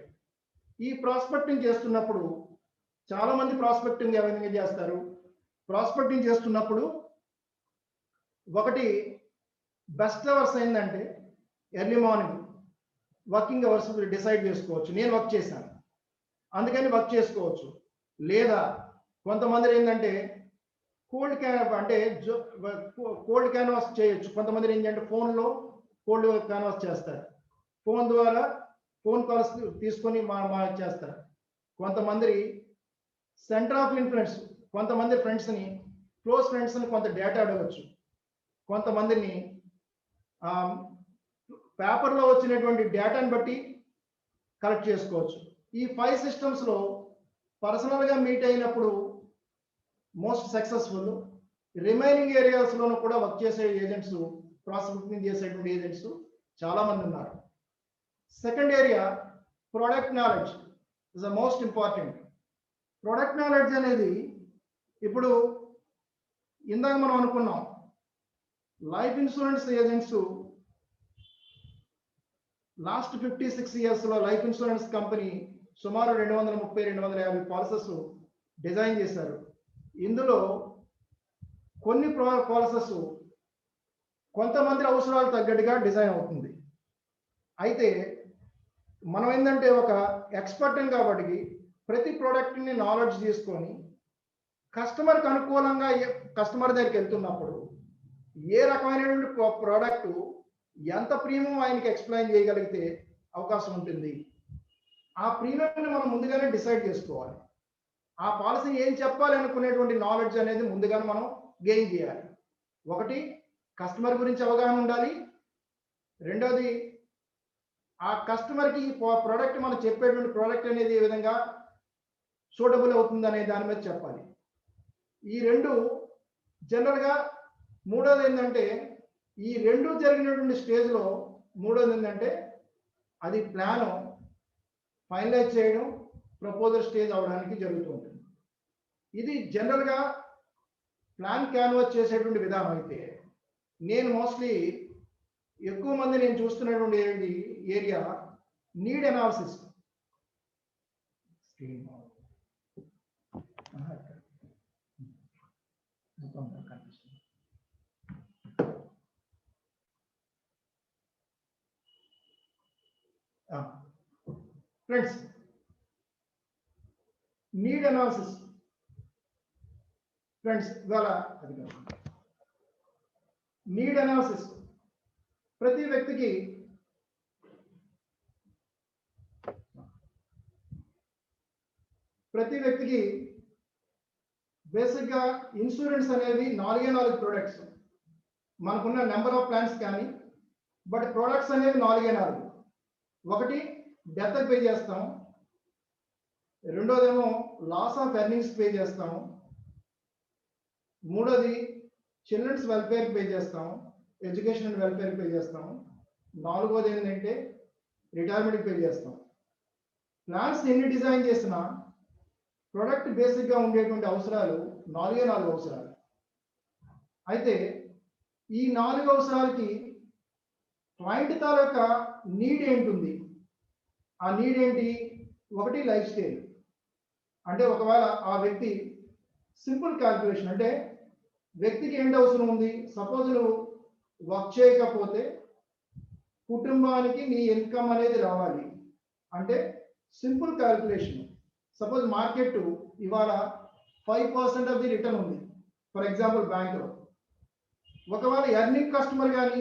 ఈ ప్రాస్పెక్టింగ్ చేస్తున్నప్పుడు చాలా మంది ప్రాస్పెక్టింగ్ ఏ విధంగా చేస్తారు? ప్రాస్పెక్టింగ్ చేస్తున్నప్పుడు ఒకటి బెస్ట్ అవర్స్ ఏంటంటే early morning working hours decide చేసుకోవచ్చు. నేను వర్క్ చేశాను అందుకని వర్క్ చేసుకోవచ్చు. లేదా కొంతమంది ఏంటంటే కోల్డ్ క్యాన్వాస్ చేయొచ్చు. కొంతమంది ఏంటంటే ఫోన్లో కోల్డ్ క్యాన్వాస్ చేస్తారు. ఫోన్ ద్వారా ఫోన్ కాల్స్ తీసుకొని చేస్తారు. కొంతమంది సెంటర్ ఆఫ్ ఇన్ఫ్లుయెన్స్, కొంతమంది ఫ్రెండ్స్ని, క్లోజ్ ఫ్రెండ్స్ని కొంత డేటా అడగచ్చు. కొంతమందిని పేపర్లో వచ్చినటువంటి డేటాని బట్టి కలెక్ట్ చేసుకోవచ్చు. ఈ 5 సిస్టమ్స్లో పర్సనల్గా మీట్ అయినప్పుడు మోస్ట్ సక్సెస్ఫుల్. రిమైనింగ్ ఏరియాస్లోనూ కూడా వర్క్ చేసే ఏజెంట్స్, ప్రాస్పెక్టింగ్ చేసేటువంటి ఏజెంట్స్ చాలామంది ఉన్నారు. Second area product knowledge is the most important. Product knowledge అనేది ఇప్పుడు ఇందాక మనం అనుకున్నాం, లైఫ్ ఇన్సూరెన్స్ ఏజెంట్స్ లాస్ట్ 56 ఇయర్స్లో లైఫ్ ఇన్సూరెన్స్ కంపెనీ సుమారు 230-250 పాలసీస్ డిజైన్ చేశారు. ఇందులో కొన్ని పాలసీస్ కొంతమంది అవసరాలు తగ్గట్టుగా డిజైన్ అవుతుంది. అయితే మనం ఏంటంటే ఒక ఎక్స్పర్ట్ కాబట్టి ప్రతి ప్రోడక్ట్ని నాలెడ్జ్ తీసుకొని కస్టమర్కి అనుకూలంగా కస్టమర్ దగ్గరికి వెళ్తున్నప్పుడు ఏ రకమైనటువంటి ప్రోడక్ట్ ఎంత ప్రీమియం ఆయనకి ఎక్స్ప్లెయిన్ చేయగలిగితే అవకాశం ఉంటుంది. ఆ ప్రీమియంని మనం ముందుగానే డిసైడ్ చేసుకోవాలి. ఆ పాలసీ ఏం చెప్పాలి అనుకునేటువంటి నాలెడ్జ్ అనేది ముందుగానే మనం గెయిన్ చేయాలి. ఒకటి కస్టమర్ గురించి అవగాహన ఉండాలి. రెండోది ఆ కస్టమర్కి ఈ ప్రోడక్ట్ మనం చెప్పేటువంటి ప్రోడక్ట్ అనేది ఏ విధంగా సూటబుల్ అవుతుంది అనే దాని మీద చెప్పాలి. ఈ రెండు జనరల్గా. మూడోది ఏంటంటే ఈ రెండు జరిగినటువంటి స్టేజ్లో మూడోది ఏంటంటే అది ప్లాన్ ఫైనలైజ్ చేయడం, ప్రపోజల్ స్టేజ్ అవడానికి జరుగుతూ ఉంటుంది. ఇది జనరల్గా ప్లాన్ క్యాన్వాస్ చేసేటువంటి విధానం. అయితే నేను మోస్ట్లీ ఎక్కువ మంది నేను చూస్తున్నటువంటి area need analysis. Friends, need analysis friends, ఇవాళ అది నీడ్ అనాలిసిస్ ప్రతి వ్యక్తికి బేసిక్గా ఇన్సూరెన్స్ అనేవి 4 ప్రొడక్ట్స్. మనకున్న నెంబర్ ఆఫ్ ప్లాన్స్ కానీ, బట్ ప్రొడక్ట్స్ అనేవి 4. ఒకటి డెత్ పే చేస్తాం, రెండోదేమో లాస్ ఆఫ్ ఎర్నింగ్స్ పే చేస్తాము, మూడోది చిల్డ్రన్స్ వెల్ఫేర్ పే చేస్తాము, ఎడ్యుకేషన్ అండ్ వెల్ఫేర్ పే చేస్తాము, నాలుగోది ఏంటంటే రిటైర్మెంట్ పే చేస్తాం. ప్లాన్స్ ఎన్ని డిజైన్ చేసినా ప్రొడక్ట్ బేసిక్గా ఉండేటువంటి అవసరాలు 4 అవసరాలు. అయితే ఈ 4 అవసరాలకి క్లయింట్ తాలూకా నీడ్ ఏంటుంది? ఆ నీడ్ ఏంటి? ఒకటి లైఫ్ స్టైల్. అంటే ఒకవేళ ఆ వ్యక్తి సింపుల్ క్యాల్కులేషన్, అంటే వ్యక్తికి ఏంటి అవసరం ఉంది? సపోజ్ నువ్వు వర్క్ చేయకపోతే కుటుంబానికి నీ ఇన్కమ్ అనేది రావాలి అంటే సింపుల్ క్యాల్కులేషన్. సపోజ్ మార్కెట్ ఇవాళ 5% ఆఫ్ ది రిటర్న్ ఉంది ఫర్ ఎగ్జాంపుల్ బ్యాంకులో. ఒకవేళ ఎర్నింగ్ కస్టమర్ కానీ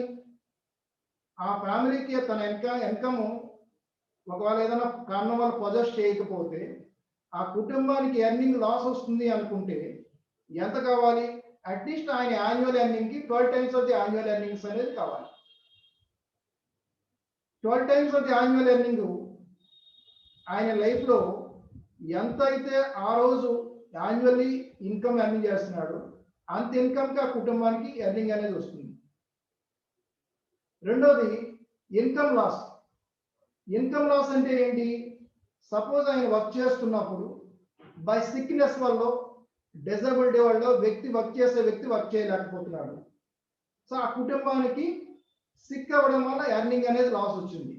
ఆ ఫ్యామిలీకి తన ఇన్కమ్ ఒకవేళ ఏదైనా కారణం వల్ల పొజెస్ చేయకపోతే ఆ కుటుంబానికి ఎర్నింగ్ లాస్ వస్తుంది అనుకుంటే ఎంత కావాలి? అట్లీస్ట్ ఆయన యాన్యువల్ ఎర్నింగ్కి 12 times of the annual earnings అనేది కావాలి. 12 times of the annual earning ఆయన లైఫ్లో ఎంత అయితే ఆ రోజు యాన్యువల్లీ ఇన్కమ్ ఎర్నింగ్ చేస్తున్నాడు అంత ఇన్కమ్ కి ఆ కుటుంబానికి ఎర్నింగ్ అనేది వస్తుంది. రెండోది ఇన్కమ్ లాస్. ఇన్కమ్ లాస్ అంటే ఏంటి? సపోజ్ ఆయన వర్క్ చేస్తున్నప్పుడు బై సిక్నెస్ వల్ల, డిజబిలిటీ వల్ల వర్క్ చేసే వ్యక్తి వర్క్ చేయలేకపోతున్నాడు. సో ఆ కుటుంబానికి సిక్ అవ్వడం వల్ల ఎర్నింగ్ అనేది లాస్ వచ్చింది.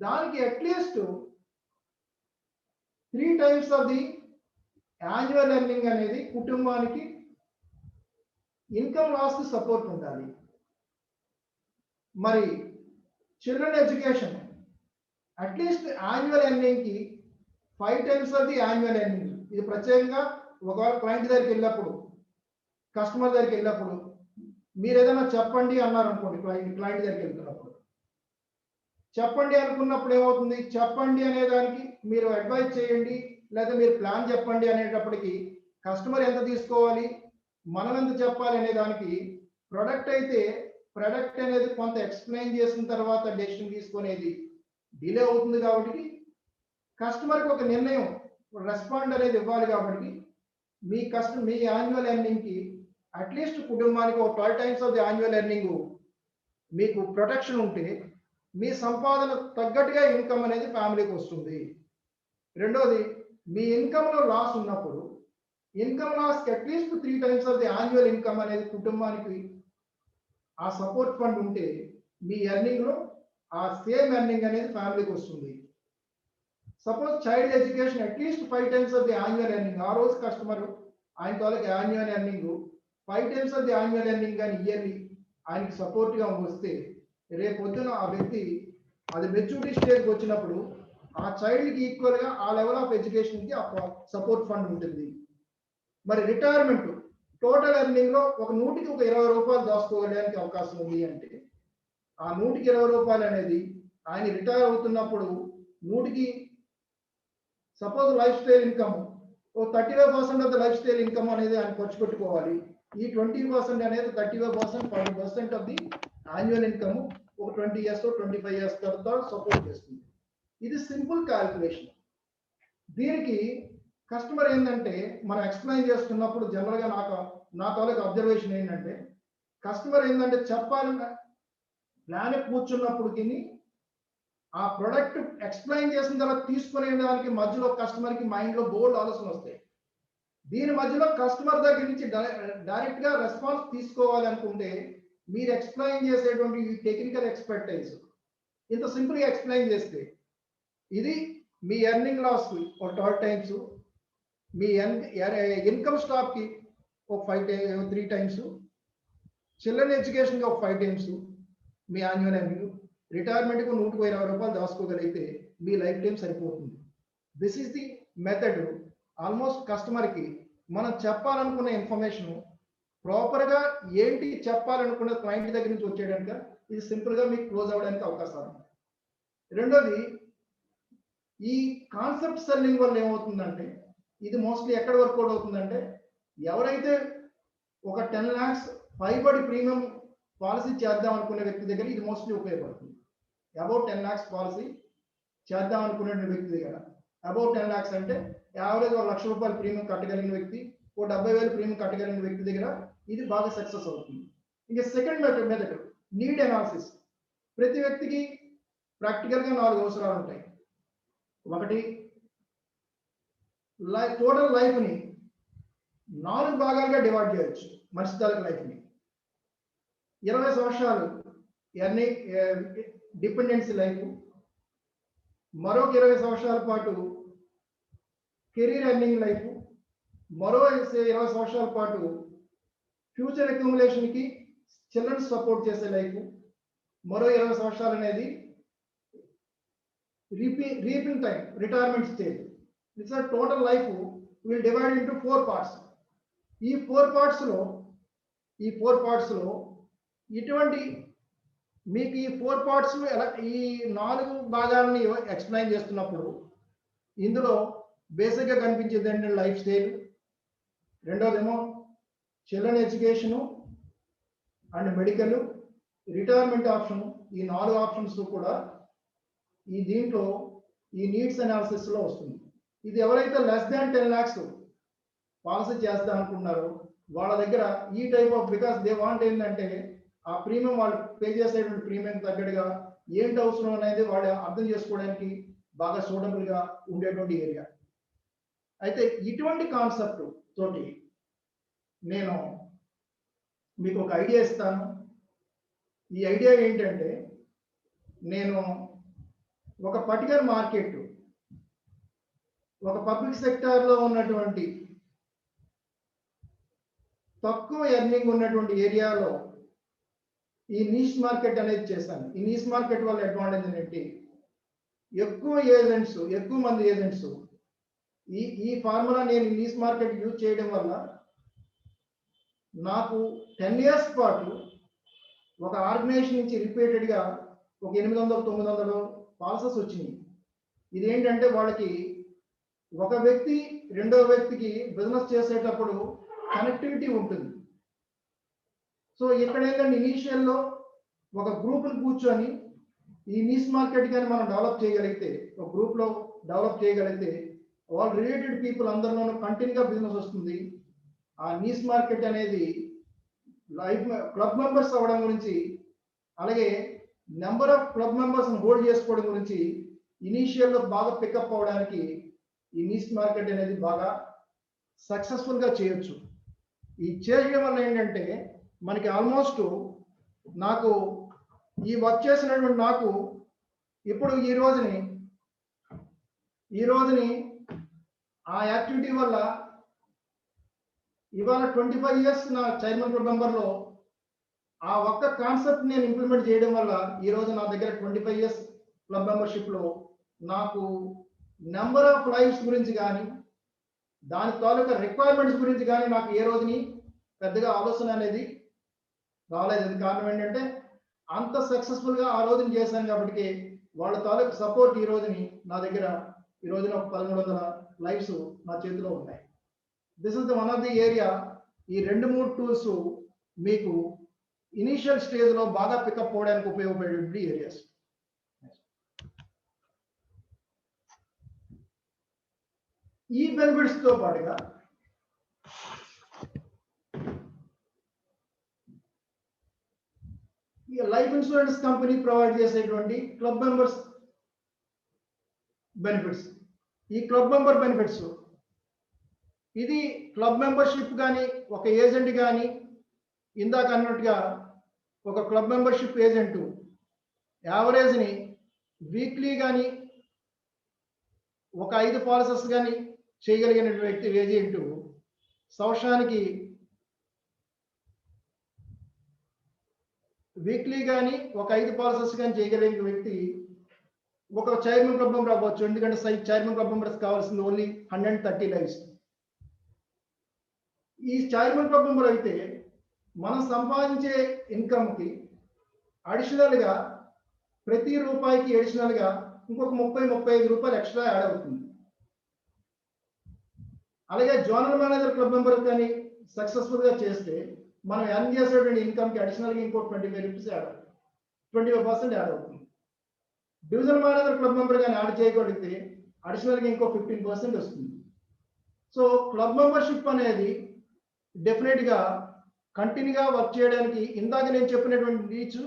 దానికి at least 3 times of the annual earning అనేది కుటుంబానికి ఇన్కమ్ లాస్ కి సపోర్ట్ ఉండాలి. మరి children education at least annual earning కి 5 times of the annual earning. ఇది ప్రత్యేకంగా ఒకవేళ క్లయింట్ దగ్గరికి వెళ్ళినప్పుడు, కస్టమర్ దగ్గరికి వెళ్ళినప్పుడు మీరు ఏదైనా చెప్పండి అన్నారు అనుకోండి, క్లయింట్ దగ్గరికి వెళ్తున్నప్పుడు చెప్పండి అనుకున్నప్పుడు ఏమవుతుంది? చెప్పండి అనేదానికి మీరు అడ్వైజ్ చేయండి లేదా మీరు ప్లాన్ చెప్పండి అనేటప్పటికి కస్టమర్ ఎంత తీసుకోవాలి, మనం ఎంత చెప్పాలి అనే దానికి ప్రొడక్ట్ అనేది కొంత ఎక్స్ప్లెయిన్ చేసిన తర్వాత డెసిషన్ తీసుకునేది డిలే అవుతుంది. కాబట్టి కస్టమర్కి ఒక నిర్ణయం, రెస్పాండ్ అనేది ఇవ్వాలి. కాబట్టి మీ యాన్యువల్ ఎర్నింగ్ కి అట్లీస్ట్ కుటుంబానికి ఒక 12 times of the annual earning మీకు ప్రొటెక్షన్ ఉంటే మీ సంపాదన తగ్గట్టుగా ఇన్కమ్ అనేది ఫ్యామిలీకి వస్తుంది. రెండోది, మీ ఇన్కమ్ లో లాస్ ఉన్నప్పుడు ఇన్కమ్ లాస్ కి at least 3 times of the annual income అనేది కుటుంబానికి ఆ సపోర్ట్ ఫండ్ ఉంటే మీ ఎర్నింగ్ లో ఆ సేమ్ ఎర్నింగ్ అనేది ఫ్యామిలీకి వస్తుంది. Suppose child education at least 5 times of the annual earning, ఆ రోజు కస్టమర్ ఆయన తాలూకు annual earning 5 times of the annual earning కానీ ఇయర్లీ ఆయనకి సపోర్ట్ గా వస్తే రేపు పొద్దున ఆ వ్యక్తి అది మెచ్యూరిటీ స్టేజ్కి వచ్చినప్పుడు ఆ చైల్డ్ కి ఈక్వల్ గా ఆ లెవెల్ ఆఫ్ ఎడ్యుకేషన్ కి ఆ సపోర్ట్ ఫండ్ ఉంటుంది. మరి రిటైర్మెంట్ టోటల్ ఎర్నింగ్ లో ఒక 100కి 20 రూపాయలు దాచుకోవడానికి అవకాశం ఉంది అంటే ఆ 100కి 20 రూపాయలు అనేది ఆయన రిటైర్ అవుతున్నప్పుడు 100కి సపోజ్ లైఫ్ స్టైల్ ఇన్కమ్ ఓ 35% of the life style income అనేది ఆయన ఖర్చు పెట్టుకోవాలి. ఈ 20% అనేది 35%, 40% ఆఫ్ ది యాన్యువల్ ఇన్కమ్ ఒక 20 years 25 years తర్వాత సపోర్ట్ చేస్తుంది. ఇది సింపుల్ క్యాల్కులేషన్. దీనికి కస్టమర్ ఏంటంటే మనం ఎక్స్ప్లెయిన్ చేస్తున్నప్పుడు జనరల్ గా నా తాలూకు అబ్జర్వేషన్ ఏంటంటే కస్టమర్ ఏంటంటే చెప్పాలని ప్లాన్ కూర్చున్నప్పటికి ఆ ప్రొడక్ట్ ఎక్స్ప్లెయిన్ చేసిన తర్వాత తీసుకునే దానికి మధ్యలో కస్టమర్ కి మైండ్ లో బోల్డ్ ఆలోచన వస్తాయి. దీని మధ్యలో కస్టమర్ దగ్గర నుంచి డైరెక్ట్ గా రెస్పాన్స్ తీసుకోవాలి అనుకుంటే మీరు ఎక్స్ప్లెయిన్ చేసేటువంటి టెక్నికల్ ఎక్స్పర్టైజ్ ఇంత సింపుల్ గా ఎక్స్ప్లెయిన్ చేస్తే ఇది మీ ఎర్నింగ్ లాస్ ఒక 12 times, మీ ఇన్కమ్ స్టాక్ కి ఒక 3 times, చిల్డ్రన్ ఎడ్యుకేషన్ కి ఒక 5 times, మీ యాన్యువల్ ఎర్నింగ్, రిటైర్మెంట్ కు 120 రూపాయలు దాచుకోగలిగితే మీ లైఫ్ టైం సరిపోతుంది. This is the method. Almost customer కి మనం చెప్పాలనుకున్న ఇన్ఫర్మేషన్ ప్రాపర్ గా ఏంటి చెప్పాలనుకున్న క్లయింట్ దగ్గర నుంచి వచ్చేయడానికి ఇది సింపుల్ గా మీకు క్లోజ్ అవ్వడానికి అవకాశాలు. రెండోది, ఈ కాన్సెప్ట్ సెల్లింగ్ వల్ల ఏమవుతుందంటే ఇది మోస్ట్లీ ఎక్కడ వర్కౌట్ అవుతుందంటే ఎవరైతే ఒక 10 lakhs పైబడి ప్రీమియం పాలసీ చేద్దాం అనుకునే వ్యక్తి దగ్గర ఇది మోస్ట్లీ ఉపయోగపడుతుంది. అబౌట్ 10 lakhs పాలసీ చేద్దాం అనుకునే వ్యక్తి దగ్గర, అబౌట్ 10 lakhs అంటే యావరేజ్ 1 లక్ష రూపాయలు ప్రీమియం కట్టగలిగిన వ్యక్తి, ఓ 70,000 ప్రీమియం కట్టగలిగిన వ్యక్తి దగ్గర ఇది బాగా సక్సెస్ అవుతుంది. ఇంకా సెకండ్ మెథడ్ నీడ్ అనాలిసిస్. ప్రతి వ్యక్తికి ప్రాక్టికల్ గా 4 అవసరాలు ఉంటాయి. ఒకటి, టోటల్ లైఫ్ ని 4 భాగాలుగా డివైడ్ చేయొచ్చు. మనిషి తాలూకు లైఫ్ ని 20 సంవత్సరాలు డిపెండెన్సీ లైఫ్, మరొక 20 సంవత్సరాల పాటు కెరీర్ ఎర్నింగ్ లైఫ్, మరో 20 సంవత్సరాల పాటు ఫ్యూచర్ అక్యుములేషన్ కి చిల్డ్రన్ సపోర్ట్ చేసే లైఫ్, మరో 20 సంవత్సరాలు అనేది reaping time, retirement stage. This are total life will divide into 4 parts. ఈ 4 parts లో ఇటువంటి మీకు ఈ 4 parts ఈ 4 భాగాలని ఎక్స్ప్లెయిన్ చేస్తున్నప్పుడు ఇందులో బేసిక్ గా కనిపించేది ఏంటంటే లైఫ్ స్టైల్, రెండోదేమో children education and medical, retirement option. ఈ 4 ఆప్షన్స్ కూడా ఈ దీంట్లో ఈ నీడ్స్ అనాలిసిస్ లో వస్తుంది. ఇది ఎవరైతే లెస్ దాన్ 10 lakhs పాలసీ చేద్దాం అనుకుంటున్నారో వాళ్ళ దగ్గర ఈ type of, because they want ఏంటంటే ఆ ప్రీమియం వాళ్ళు పే చేసేటువంటి ప్రీమియం తగ్గట్టుగా ఏంటి అవసరం అనేది వాళ్ళు అర్థం చేసుకోవడానికి బాగా సూటబుల్ గా ఉండేటువంటి ఏరియా. అయితే ఇటువంటి కాన్సెప్ట్ తోటి నేను మీకు ఒక ఐడియా ఇస్తాను. ఈ ఐడియా ఏంటంటే, నేను ఒక పర్టికులర్ మార్కెట్, ఒక పబ్లిక్ సెక్టార్లో ఉన్నటువంటి తక్కువ ఎర్నింగ్ ఉన్నటువంటి ఏరియాలో ఈ నీష్ మార్కెట్ అనేది చేశాను. ఈ నీష్ మార్కెట్ వల్ల అడ్వాంటేజ్ ఏంటి, ఎక్కువ మంది ఏజెంట్స్ ఈ ఫార్ములా నేను నీష్ మార్కెట్ యూజ్ చేయడం వల్ల నాకు 10 years పాటు ఒక ఆర్గనైజేషన్ నుంచి రిపీటెడ్గా ఒక 800-900 పాలసీస్ వచ్చినాయి. ఇదేంటంటే వాళ్ళకి ఒక వ్యక్తి రెండో వ్యక్తికి బిజినెస్ చేసేటప్పుడు కనెక్టివిటీ ఉంటుంది. సో ఇక్కడ ఏంటంటే ఇనీషియల్లో ఒక గ్రూప్ని కూర్చొని ఈ నీష్ మార్కెట్ కానీ మనం డెవలప్ చేయగలిగితే, ఒక గ్రూప్లో డెవలప్ చేయగలిగితే వాళ్ళు రిలేటెడ్ పీపుల్ అందరిలోనూ కంటిన్యూగా బిజినెస్ వస్తుంది. ఆ నీష్ మార్కెట్ అనేది క్లబ్ మెంబర్స్ అవ్వడం గురించి, అలాగే number of club members hold చేసుకోవడం గురించి ఇనీషియల్లో బాగా పికప్ అవ్వడానికి ఈ నీష్ మార్కెట్ అనేది బాగా సక్సెస్ఫుల్గా చేయొచ్చు. ఈ చేయడం వల్ల ఏంటంటే మనకి ఆల్మోస్ట్ నాకు ఈ వర్క్ చేసినటువంటి నాకు ఇప్పుడు ఈ రోజుని ఆ యాక్టివిటీ వల్ల ఇవాళ 25 years నా చైర్మన్ క్లబ్ మెంబర్లో ఆ ఒక్క కాన్సెప్ట్ నేను ఇంప్లిమెంట్ చేయడం వల్ల ఈ రోజు నా దగ్గర 25 years క్లబ్ మెంబర్షిప్లో నాకు నెంబర్ ఆఫ్ లైఫ్స్ గురించి కానీ దాని తాలూకా రిక్వైర్మెంట్స్ గురించి కానీ నాకు ఏ రోజుని పెద్దగా ఆలోచన అనేది రాలేదు. కారణం ఏంటంటే అంత సక్సెస్ఫుల్గా ఆ రోజుని చేశాను కాబట్టి వాళ్ళ తాలూకా సపోర్ట్ ఈ రోజుని నా దగ్గర ఈ రోజున 1300 లైఫ్స్ నా చేతిలో ఉన్నాయి. This is the one of the area. ఈ 2-3 టూల్స్ మీకు ఇనిషియల్ స్టేజ్లో బాగా పికప్ అవ్వడానికి ఉపయోగపడే ఏరియాస్. ఈ బెనిఫిట్స్ తో పాటుగా ఈ లైఫ్ ఇన్సూరెన్స్ కంపెనీ ప్రొవైడ్ చేసేటువంటి క్లబ్ మెంబర్స్ బెనిఫిట్స్, ఈ క్లబ్ మెంబర్ బెనిఫిట్స్, ఇది క్లబ్ మెంబర్షిప్ కానీ ఒక ఏజెంట్ కానీ ఇందాక అన్నట్టుగా ఒక క్లబ్ మెంబర్షిప్ ఏజెంట్ యావరేజ్ని వీక్లీ కానీ ఒక 5 పాలసీస్ కానీ చేయగలిగిన వ్యక్తి ఏజెంట్ సంవత్సరానికి వీక్లీ కానీ ఒక 5 పాలసీస్ కానీ చేయగలిగిన వ్యక్తి ఒక చైర్మన్ క్లబ్ మెంబర్ అవ్వచ్చు. ఎందుకంటే చైర్మన్ క్లబ్ మెంబర్స్ కావాల్సింది ఓన్లీ 130 లైఫ్స్. ఈ చైర్మన్ క్లబ్ మెంబర్ అయితే మనం సంపాదించే ఇన్కమ్కి అడిషనల్గా ప్రతి రూపాయికి అడిషనల్గా ఇంకొక 30-35 రూపాయలు ఎక్స్ట్రా యాడ్ అవుతుంది. అలాగే జోనల్ మేనేజర్ క్లబ్ మెంబర్ కానీ సక్సెస్ఫుల్గా చేస్తే మనం ఎర్న్ చేసేటువంటి ఇన్కమ్కి అడిషనల్గా ఇంకో 25 రూపీస్ యాడ్ అవుతుంది, 25% యాడ్ అవుతుంది. డివిజనల్ మేనేజర్ క్లబ్ మెంబర్ కానీ యాడ్ చేయగలిగితే అడిషనల్గా ఇంకో 15% వస్తుంది. సో క్లబ్ మెంబర్షిప్ అనేది డెఫినెట్గా కంటిన్యూగా వర్క్ చేయడానికి ఇందాక నేను చెప్పినటువంటి రీచ్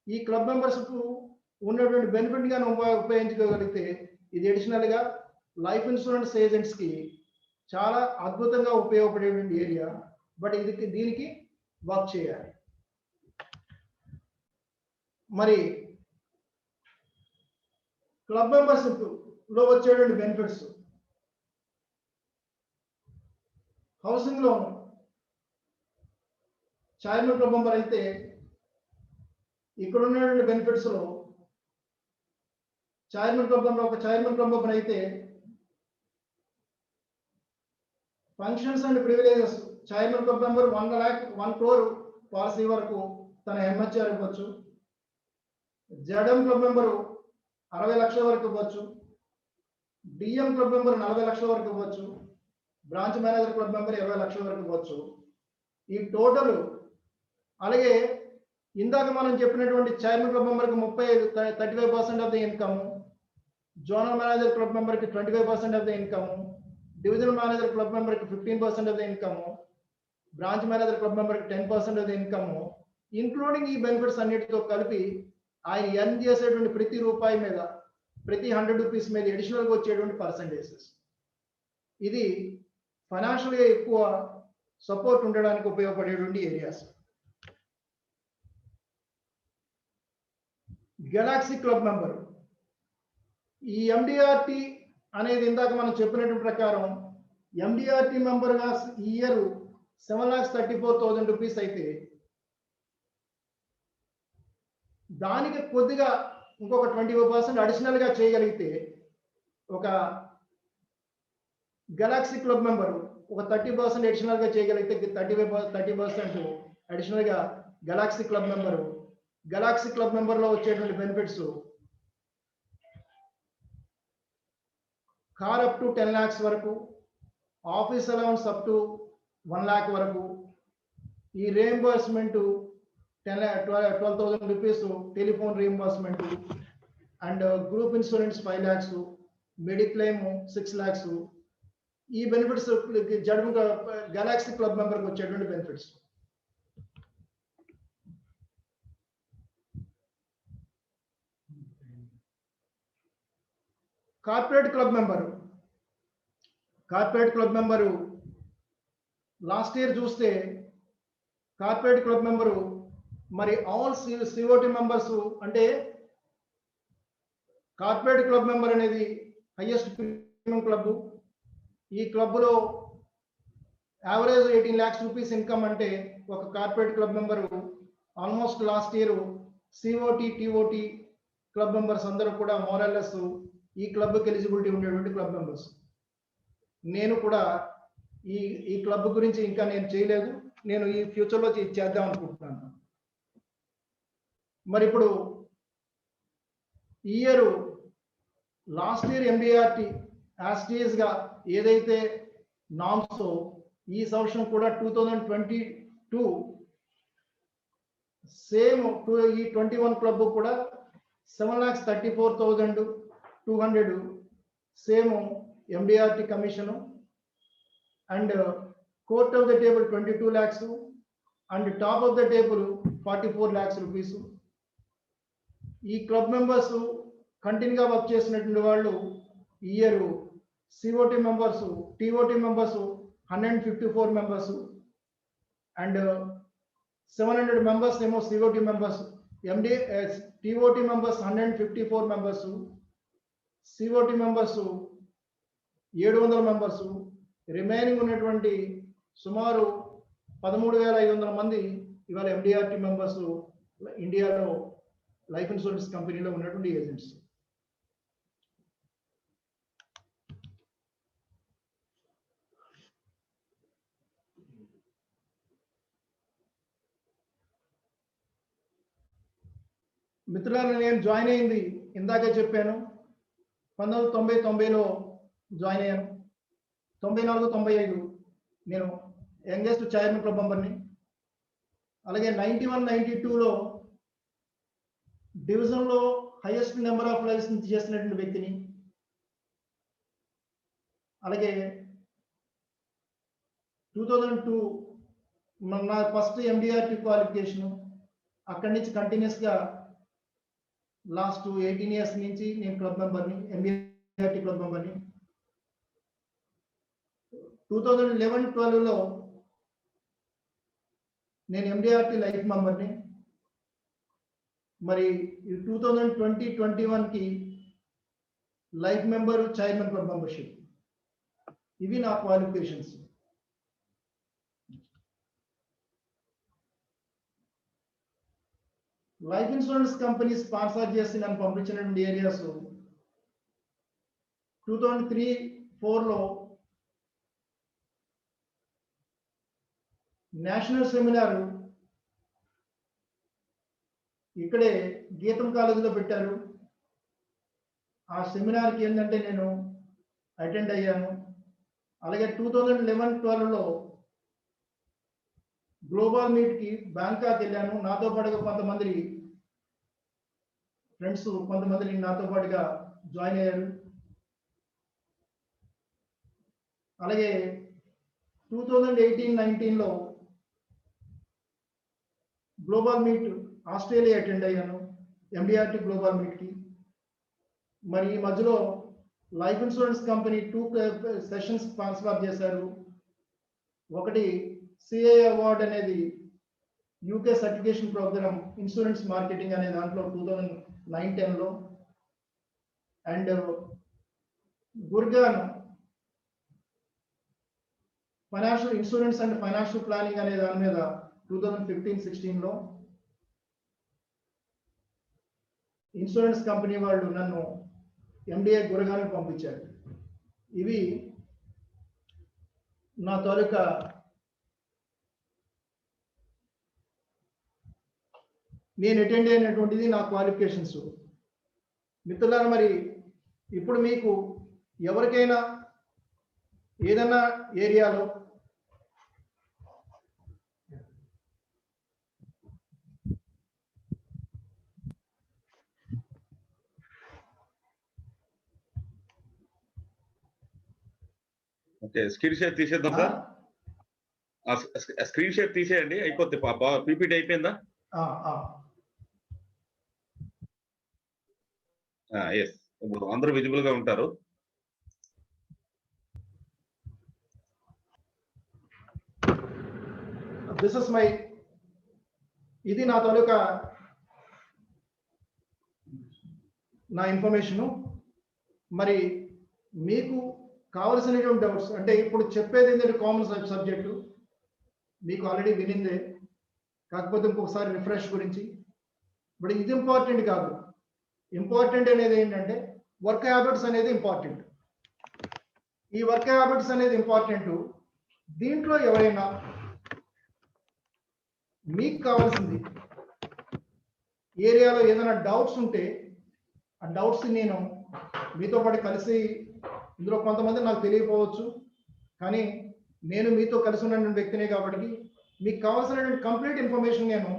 ఈ క్లబ్ మెంబర్షిప్ ఉన్నటువంటి బెనిఫిట్ గా ఉపయోగించుకోగలిగితే ఇది అడిషనల్గా లైఫ్ ఇన్సూరెన్స్ ఏజెంట్స్కి చాలా అద్భుతంగా ఉపయోగపడేటువంటి ఏరియా. బట్ దీనికి వర్క్ చేయాలి. మరి క్లబ్ మెంబర్షిప్ లో వచ్చేటువంటి benefits, housing loan chairman club member అయితే ఇక్కడ ఉన్నటువంటి బెనిఫిట్స్ లో చైర్మన్ క్లబ్ మెంబర్ ఒక చైర్మన్ క్లబ్ మెంబర్ అయితే functions and privileges chairman club member 1 crore policy వరకు తన ఎంహెచ్ఆర్ ఇవ్వచ్చు. జెడ్ఎం క్లబ్ మెంబరు 60 లక్షల వరకు ఇవ్వచ్చు. డిఎం క్లబ్ మెంబర్ 40 లక్షల వరకు ఇవ్వచ్చు. బ్రాంచ్ మేనేజర్ క్లబ్ మెంబర్ 20 లక్షల వరకు ఇవ్వచ్చు. ఈ టోటల్, అలాగే ఇందాక మనం చెప్పినటువంటి చైర్మన్ క్లబ్ మెంబర్కి 35% of the income, zonal manager club మెంబర్కి 25% of the income, divisional manager club మెంబర్కి 15% of the income, branch manager club మెంబర్కి 10% ఆఫ్ ఇన్కమ్, ఇంక్లూడింగ్ ఈ బెనిఫిట్స్ అన్నిటితో కలిపి ఆయన ఎర్న్ చేసేటువంటి ప్రతి రూపాయి మీద, ప్రతి 100 రూపీస్ మీద అడిషనల్గా వచ్చేటువంటి పర్సంటేజెస్. ఇది ఫైనాన్షియల్గా ఎక్కువ సపోర్ట్ ఉండడానికి ఉపయోగపడేటువంటి ఏరియాస్. గెలాక్సీ క్లబ్ మెంబర్, ఈ ఎండిఆర్టీ అనేది ఇందాక మనం చెప్పినటువంటి ప్రకారం ఎండిఆర్టీ మెంబర్గా ఈ ఇయర్ 7,34,000 రూపీస్ అయితే దానికి కొద్దిగా ఇంకొక 25% అడిషనల్గా చేయగలిగితే ఒక గెలాక్సీ క్లబ్ మెంబరు ఒక 30% అడిషనల్గా చేయగలిగితే 30% అడిషనల్గా గెలాక్సీ క్లబ్ మెంబర్లో వచ్చేటువంటి benefits car up to 10 lakhs వరకు, office allowance up to 1 lakh వరకు, ఈ reimbursement 12,000 rupees telephone reimbursement, and group insurance 5 lakhs, mediclaim 6 lakhs. ఈ బెనిఫిట్స్ గెలాక్సీ క్లబ్ మెంబర్కి వచ్చేటువంటి benefits. Corporate club member last year చూస్తే corporate club member మరి all సిఓటి members, అంటే corporate club member అనేది highest premium club. ఈ క్లబ్లో యావరేజ్ 18 lakhs రూపీస్ ఇన్కమ్ అంటే ఒక corporate club member almost last year COT TOT club members అందరూ కూడా మోరల్లెస్ ఈ క్లబ్కి ఎలిజిబిలిటీ ఉండేటువంటి క్లబ్ మెంబర్స్. నేను కూడా ఈ క్లబ్ గురించి ఇంకా నేను చేయలేదు, నేను ఈ ఫ్యూచర్లో చేద్దాం అనుకుంటున్నాను. మరి ఇప్పుడు ఈ ఇయర్ లాస్ట్ ఇయర్ ఎండిఆర్టీ యాస్టీస్గా ఏదైతే నామ్స్, ఈ సంవత్సరం కూడా 2022 సేమ్ ఈ 21 క్లబ్ కూడా 7,34,200 same MDRT commission, and court of the table 22 lakhs, and top of the table 44 lakhs rupees. ఈ క్లబ్ మెంబర్స్ కంటిన్యూగా వర్క్ చేసినటువంటి వాళ్ళు ఈ year COT members, TOT members 154 members, and 700 members ఏమో COT members, TOT members 154 members, COT members 700 members, remaining ఉన్నటువంటి సుమారు 13,500 మంది ఇవాళ ఎండిఆర్టీ మెంబర్స్ ఇండియాలో లైఫ్ ఇన్సూరెన్స్ కంపెనీలో ఉన్నటువంటి ఏజెంట్స్. మిత్రులను నేను జాయిన్ అయింది ఇందాకే చెప్పాను 1990-90లో జాయిన్ అయ్యాను. 94-95 నేను యంగెస్ట్ చైర్మన్ క్లబ్ మెంబర్ని. అలాగే 91-92లో డివిజన్లో హైయెస్ట్ నెంబర్ ఆఫ్ లైసెన్స్ చేసినటువంటి వ్యక్తిని. అలాగే 2002 నా ఫస్ట్ ఎండిఆర్టీ క్వాలిఫికేషను. అక్కడి నుంచి కంటిన్యూస్గా లాస్ట్ 18 years నుంచి నేను క్లబ్ మెంబర్ని, ఎండిఆర్టీ క్లబ్ మెంబర్ని. 2011-12లో నేను ఎండిఆర్టీ లైఫ్ మెంబర్ని. మరి 2020-21కి life member, chairman club membership. ఇవి నా qualifications. Life insurance company sponsor చేసి నన్ను పంపించినటువంటి ఏరియాస్ 2003-4లో నేషనల్ సెమినార్ ఇక్కడే గీతం కాలేజీలో పెట్టారు. ఆ సెమినార్కి ఏంటంటే నేను అటెండ్ అయ్యాను. అలాగే 2011-12లో గ్లోబల్ మీట్కి బ్యాంకాక్ వెళ్ళాను. నాతో పాటుగా కొంతమంది ఫ్రెండ్స్ నాతో పాటుగా జాయిన్ అయ్యారు. అలాగే 2018-19లో గ్లోబల్ మీట్ ఆస్ట్రేలియా అటెండ్ అయ్యాను, ఎండిఆర్టీ గ్లోబల్ మీట్కి. మరి ఈ మధ్యలో life insurance company 2 sessions sponsor చేశారు. ఒకటి సిఐ అవార్డ్ అనేది UK certification program insurance marketing అనే దాంట్లో 2009-10లో, and Gurgaon financial insurance and financial planning అనే దాని మీద 2015-16లో ఇన్సూరెన్స్ కంపెనీ వాళ్ళు నన్ను ఎండిఏ గురగానికి పంపించారు. ఇవి నా తాలూకా నేను అటెండ్ అయినటువంటిది, నా క్వాలిఫికేషన్స్. మిత్రులారా, మరి ఇప్పుడు మీకు ఎవరికైనా ఏదైనా ఏరియాలో స్క్రీన్ షేర్ తీసేద్దాం సార్. స్క్రీన్ షేర్ తీసేయండి, అయిపోద్ది. పీపీటీ అయిపోయిందా? ఎస్, ఇప్పుడు అందరూ విజిబుల్ గా ఉంటారు. దిస్ ఇస్ మై, ఇది నా తాలూకా నా ఇన్ఫర్మేషను. మరి మీకు కావలసినటువంటి డౌట్స్ అంటే ఇప్పుడు చెప్పేది ఏంటంటే కామన్ సబ్జెక్టు మీకు ఆల్రెడీ వినిందే, కాకపోతే ఇంకొకసారి రిఫ్రెష్ గురించి. బట్ ఇది ఇంపార్టెంట్ కాదు. ఇంపార్టెంట్ అనేది ఏంటంటే వర్క్ హ్యాబిట్స్ అనేది ఇంపార్టెంట్. ఈ వర్క్ హ్యాబిట్స్ అనేది ఇంపార్టెంట్. దీంట్లో ఎవరైనా మీకు కావాల్సింది ఏరియాలో ఏదైనా డౌట్స్ ఉంటే ఆ డౌట్స్ నేను మీతో పాటు కలిసి, ఇందులో కొంతమంది నాకు తెలియకపోవచ్చు, కానీ నేను మీతో కలిసి ఉన్న వ్యక్తినే కాబట్టి మీకు కావాల్సినటువంటి కంప్లీట్ ఇన్ఫర్మేషన్ నేను,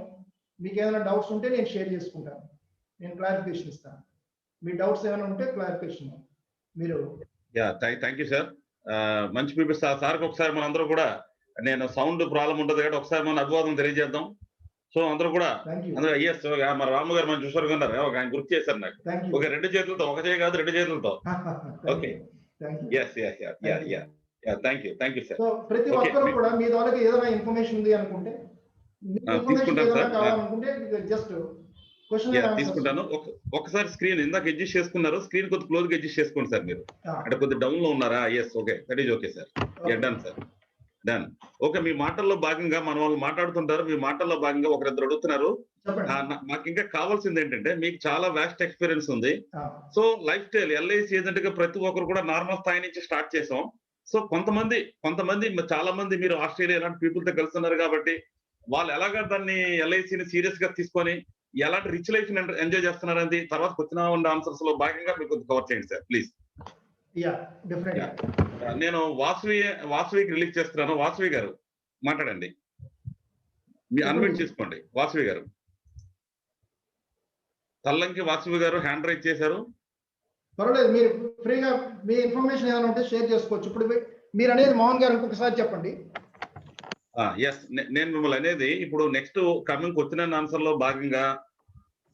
మీకు ఏదైనా డౌట్స్ ఉంటే నేను షేర్ చేసుకుంటాను, నేను క్లారిఫికేషన్ ఇస్తాను. మీ డౌట్స్ ఏమైనా ఉంటే క్లారిఫికేషన్ మీరు. Thank you sir. మంచి పీపీ సార్కి ఒకసారి మన అందరూ కూడా, నేను సౌండ్ ప్రాబ్లం ఉంటుంది కాబట్టి ఒకసారి మన అభివాదం తెలియజేద్దాం. సో అందరూ కూడా అందరూ ఎస్, మన రాము గారు మనం చూసారు కన్నారు, ఆయన గుర్తు చేశారు నాకు. ఒక 2 చేతులతో, ఒక చేయి కాదు 2 చేతులతో. Okay, thank you sir. ప్రతి ఒక్కరు కూడా మీ ద్వారా ఏదైనా ఇన్ఫర్మేషన్ ఉంది అనుకుంటే తీసుకుంటాను సార్, జస్ట్ తీసుకుంటాను. ఒకసారి స్క్రీన్ ఇందాక అడ్జస్ట్ చేసుకున్నారు, స్క్రీన్ కొద్దిగా క్లోజ్ గా అడ్జస్ట్ చేసుకోండి సార్. మీరు అంటే కొద్దిగా డౌన్ లో ఉన్నారా? Yes, okay, that is okay sir. Done sir, done. Okay, మీ మాటల్లో భాగంగా మన వాళ్ళు మాట్లాడుతుంటారు, మీ మాటల్లో భాగంగా ఒకరిద్దరు అడుగుతున్నారు. మాకు ఇంకా కావాల్సింది ఏంటంటే, మీకు చాలా వ్యాస్ట్ ఎక్స్పీరియన్స్ ఉంది. So life style LIC agent గా ప్రతి ఒక్కరు కూడా నార్మల్ స్థాయి నుంచి స్టార్ట్ చేసాం. సో కొంతమంది చాలా మంది మీరు ఆస్ట్రేలియా లాంటి పీపుల్ తో కలుస్తున్నారు కాబట్టి వాళ్ళు ఎలాగా దాన్ని ఎల్ఐసిని సీరియస్ గా తీసుకొని ఎలాంటి రిచ్ లైఫ్ ఎంజాయ్ చేస్తున్నారని తర్వాత క్వశ్చన్ అండ్ ఆన్సర్స్ లో భాగంగా మీకు కవర్ చేయండి సార్ ప్లీజ్. నేను వాసవికి రిలీజ్ చేస్తున్నాను. వాసవి గారు మాట్లాడండి, మీ అన్మ్యూట్ చేసుకోండి. వాసవి గారు, తల్లంకి వాసవి గారు హ్యాండ్ రైజ్ చేశారు. పర్వాలేదు, మీరు ఫ్రీగా మీ ఇన్ఫర్మేషన్ ఏమైనా ఉంటే షేర్ చేసుకోవచ్చు. ఇప్పుడు మీరు అనేది మోహన్ గారు ఇంకొకసారి చెప్పండి. ఎస్, నేను మిమ్మల్ని అనేది ఇప్పుడు next coming question and answer లో భాగంగా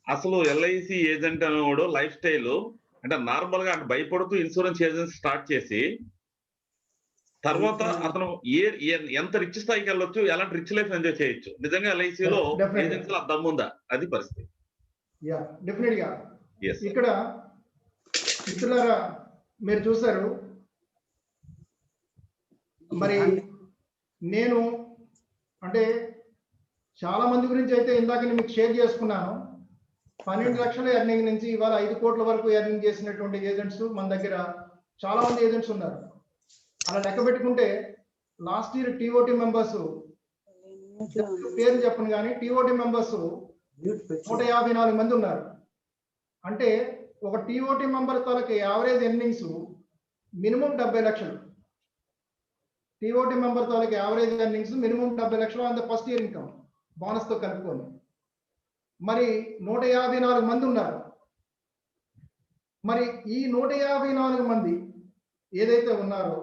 అసలు ఎల్ఐసి ఏజెంట్ అనేవాడు లైఫ్ స్టైల్ అంటే నార్మల్ గా అంటే భయపడుతూ ఇన్సూరెన్స్ ఏజెన్సీ స్టార్ట్ చేసి తర్వాత అతను ఎంత రిచ్ స్థాయికి వెళ్ళొచ్చు, ఎలాంటి రిచ్ లైఫ్ ఎంజాయ్ చేయొచ్చు. నిజంగా ఎల్ఐసిలో ఏజెన్సీలో దమ్ముందా? అది పరిస్థితి. డెఫినెట్ గా ఇక్కడ మిత్రులారా మీరు చూసారు. మరి నేను అంటే చాలా మంది గురించి అయితే ఇందాక మీకు షేర్ చేసుకున్నాను. 12 లక్షల ఎర్నింగ్ నుంచి ఇవాళ 5 కోట్ల వరకు ఎర్నింగ్ చేసినటువంటి ఏజెంట్స్ మన దగ్గర చాలా మంది ఏజెంట్స్ ఉన్నారు. అలా లెక్క పెట్టుకుంటే లాస్ట్ ఇయర్ టీఓటీ మెంబర్స్ పేరు చెప్పను కానీ టీఓటీ మెంబర్స్ 154 మంది ఉన్నారు. అంటే ఒక టీఓటీ మెంబర్ తాలూకు యావరేజ్ ఎర్నింగ్స్ మినిమం 70 లక్షలు. టీఓటీ మెంబర్ తాలూకు యావరేజ్ ఎర్నింగ్స్ మినిమం 70 లక్షలు అంత ఫస్ట్ ఇయర్ ఇన్కమ్ బోనస్ తో కలుపుకొని. మరి 154 మంది ఉన్నారు. మరి ఈ 154 మంది ఏదైతే ఉన్నారో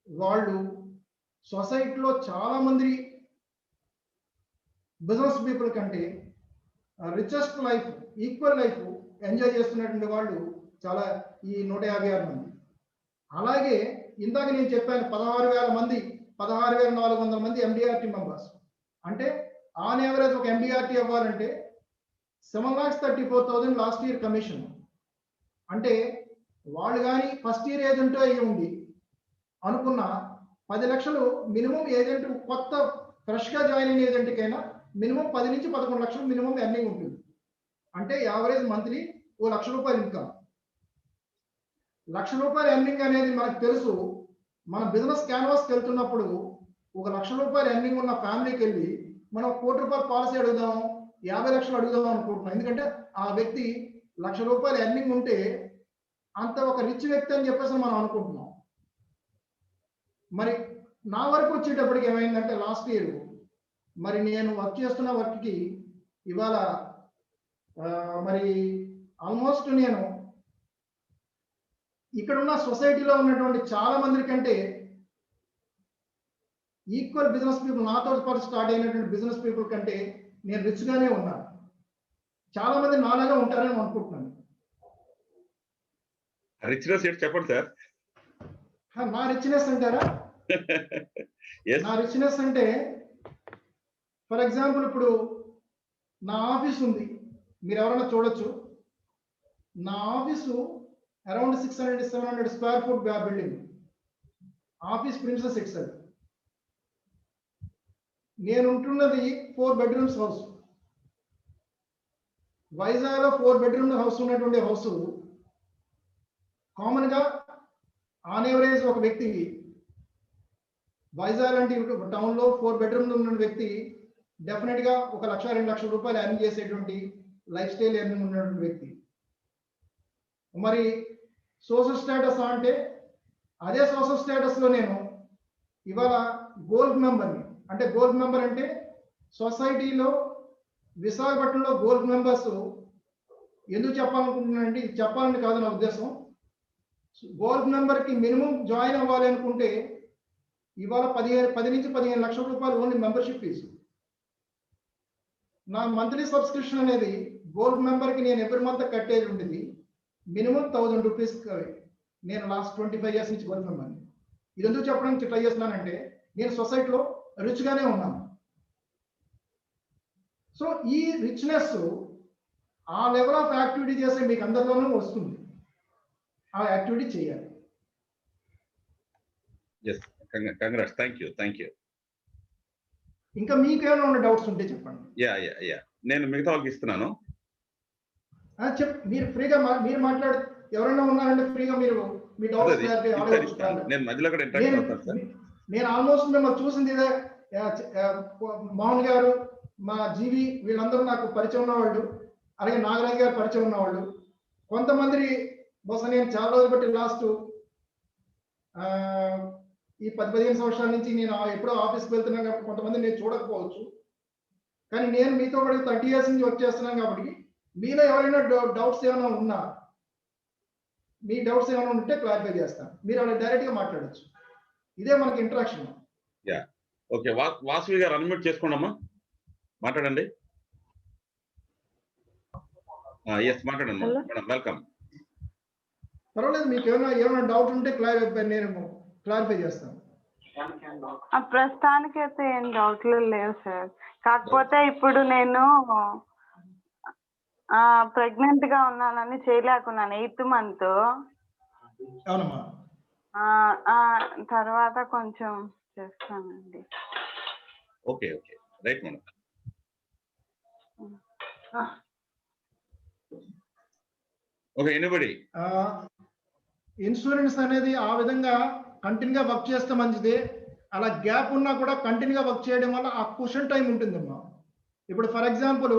వాళ్ళు సొసైటీలో చాలా మంది బిజినెస్ పీపుల్ కంటే richest life, equal life enjoy చేస్తున్నటువంటి వాళ్ళు చాలా ఈ 156 మంది. అలాగే ఇందాక నేను చెప్పాను 16,000 మంది, 16,400 మంది ఎండిఆర్టీ మెంబర్స్. అంటే ఆన్ యావరేజ్ ఒక ఎండిఆర్టీ అవ్వాలంటే 7,34,000 లాస్ట్ ఇయర్ కమిషన్. అంటే వాళ్ళు కానీ ఫస్ట్ ఇయర్ ఏజెంట్ అయ్యి ఉండి అనుకున్న 10 లక్షలు మినిమం ఏజెంట్, కొత్త ఫ్రెష్గా జాయిన్ అయిన ఏజెంట్కైనా మినిమం 10 నుంచి 11 లక్షలు మినిమం ఎర్నింగ్ ఉంటుంది. అంటే యావరేజ్ మంత్లీ ₹1,00,000 ఇన్కమ్. ₹1,00,000 ఎర్నింగ్ అనేది మనకు తెలుసు. మన బిజినెస్ క్యాన్వాస్కి వెళ్తున్నప్పుడు ₹1,00,000 ఎర్నింగ్ ఉన్న ఫ్యామిలీకి వెళ్ళి మనం ₹1,00,00,000 పాలసీ అడుగుదాం, 50 లక్షలు అడుగుదాం అనుకుంటున్నాం. ఎందుకంటే ఆ వ్యక్తి ₹1,00,000 ఎర్నింగ్ ఉంటే అంత ఒక రిచ్ వ్యక్తి అని చెప్పేసి మనం అనుకుంటున్నాం. మరి నా వరకు వచ్చేటప్పటికి ఏమైందంటే లాస్ట్ ఇయర్ మరి నేను వర్క్ చేస్తున్న వర్క్కి ఇవాళ మరి ఆల్మోస్ట్ నేను ఇక్కడ ఉన్న సొసైటీలో ఉన్నటువంటి చాలా మంది కంటే ఈక్వల్ బిజినెస్ పీపుల్, నాతో పాటు స్టార్ట్ అయినటువంటి బిజినెస్ పీపుల్ కంటే నేను రిచ్గానే ఉన్నాను. చాలా మంది నాలాగా ఉంటారని అనుకుంటున్నాను. రిచ్నెస్ ఏంటి చెప్పండి సార్. నా రిచ్నెస్ అంటారా? నా రిచ్నెస్ అంటే ఫర్ ఎగ్జాంపుల్ ఇప్పుడు నా ఆఫీస్ ఉంది, మీరు ఎవరైనా చూడొచ్చు. నా office around 600-700 square foot building, office Princess Excel. నేను ఉంటున్నది 4 బెడ్రూమ్స్ హౌస్. వైజాగ్లో 4 బెడ్రూమ్ హౌస్ ఉన్నటువంటి హౌస్ కామన్గా ఆన్ ఎవరేజ్ ఒక వ్యక్తి వైజాగ్ అంటే టౌన్లో 4 బెడ్రూమ్లు ఉన్న వ్యక్తి డెఫినెట్గా ₹1,00,000-2,00,000 ఎర్న్ చేసేటువంటి లైఫ్ స్టైల్ ఎర్నింగ్ ఉన్నటువంటి వ్యక్తి. మరి సోషల్ స్టేటస్ అంటే అదే సోషల్ స్టేటస్లో నేను ఇవాళ గోల్డ్ మెంబర్ని. అంటే గోల్డ్ మెంబర్ అంటే సొసైటీలో విశాఖపట్నంలో గోల్డ్ మెంబర్స్ ఎందుకు చెప్పాలనుకుంటున్నానంటే, ఇది చెప్పాలని కాదు నా ఉద్దేశం. గోల్డ్ మెంబర్కి మినిమం జాయిన్ అవ్వాలి అనుకుంటే ఇవాళ 10 నుంచి 15 లక్షల రూపాయలు ఓన్లీ మెంబర్షిప్ ఫీజు. నా మంత్లీ సబ్స్క్రిప్షన్ అనేది గోల్డ్ మెంబర్కి నేను ఎవ్రీ మంత్ కట్టేది ఉంటుంది మినిమం ₹1,000. నేను లాస్ట్ 25 ఇయర్స్ నుంచి గోల్డ్ మెంబర్ని. ఇది ఎందుకు చెప్పడానికి ట్రై చేస్తున్నానంటే నేను సొసైటీలో రిచ్గానే ఉన్నాను. సో ఈ రిచ్నెస్ ఆ లెవెల్ ఆఫ్ యాక్టివిటీ చేసే మీకు అందరిలోనూ వస్తుంది. ఆ యాక్టివిటీ చేయాలి. కంగ్రాట్స్. Thank you. ఇంకా మీకేమైనా ఉన్న డౌట్స్ ఉంటే చెప్పండి. యా నేను మిగతా వాళ్ళకి ఇస్తున్నాను. మీరు ఫ్రీగా మీరు మాట్లాడు. ఎవరైనా ఉన్నారంటే ఫ్రీగా మీరు మీ డౌట్స్ నేను మధ్యలో కూడా ఇంటరాక్ట్ అవుతాను సార్. నేను ఆల్మోస్ట్ మిమ్మల్ని చూసింది ఇదే. మోహన్ గారు, మా జీవి వీళ్ళందరూ నాకు పరిచయం ఉన్నవాళ్ళు, అలాగే నాగరాజు గారు పరిచయం ఉన్నవాళ్ళు. కొంతమంది బహుశా నేను చాలా రోజులు బట్టి లాస్ట్ ఈ 10-15 సంవత్సరాల నుంచి నేను ఎప్పుడో ఆఫీస్కి వెళ్తున్నాను కాబట్టి కొంతమంది నేను చూడకపోవచ్చు. కానీ నేను మీతో కూడా 30 ఇయర్స్ నుంచి వర్క్ చేస్తున్నాను కాబట్టి మీలో ఎవరైనా డౌట్స్ ఏమైనా ఉన్నా, మీ డౌట్స్ ఏమైనా ఉంటే క్లారిఫై చేస్తాను. మీరు అలా డైరెక్ట్గా మాట్లాడచ్చు. ఇదే మనకి ఇంటరాక్షన్. Yeah okay. వాసవి గారు అన్మ్యూట్ చేసుకోండి అమ్మా, మాట్లాడండి. ఎస్ మాట్లాడండి మేడం, వెల్కమ్. పర్వాలేదు, మీకు ఏమైనా డౌట్ ఉంటే నేను క్లారిఫై చేస్తాను. ప్రస్తుతానికి అయితే ఏం డౌట్లు లేవు సార్. కాకపోతే ఇప్పుడు నేను ప్రెగ్నెంట్ గా ఉన్నానని చేయలేకున్నాను 8th month. అవునమ్మా. తర్వాత కొంచెం చేస్తానండి. Okay right madam. Okay anybody. Insurance అనేది ఆ విధంగా కంటిన్యూగా వర్క్ చేస్తే మంచిదే. అలా గ్యాప్ ఉన్నా కూడా కంటిన్యూగా వర్క్ చేయడం వల్ల ఆ క్వశ్చన్ టైం ఉంటుందమ్మా. ఇప్పుడు ఫర్ ఎగ్జాంపుల్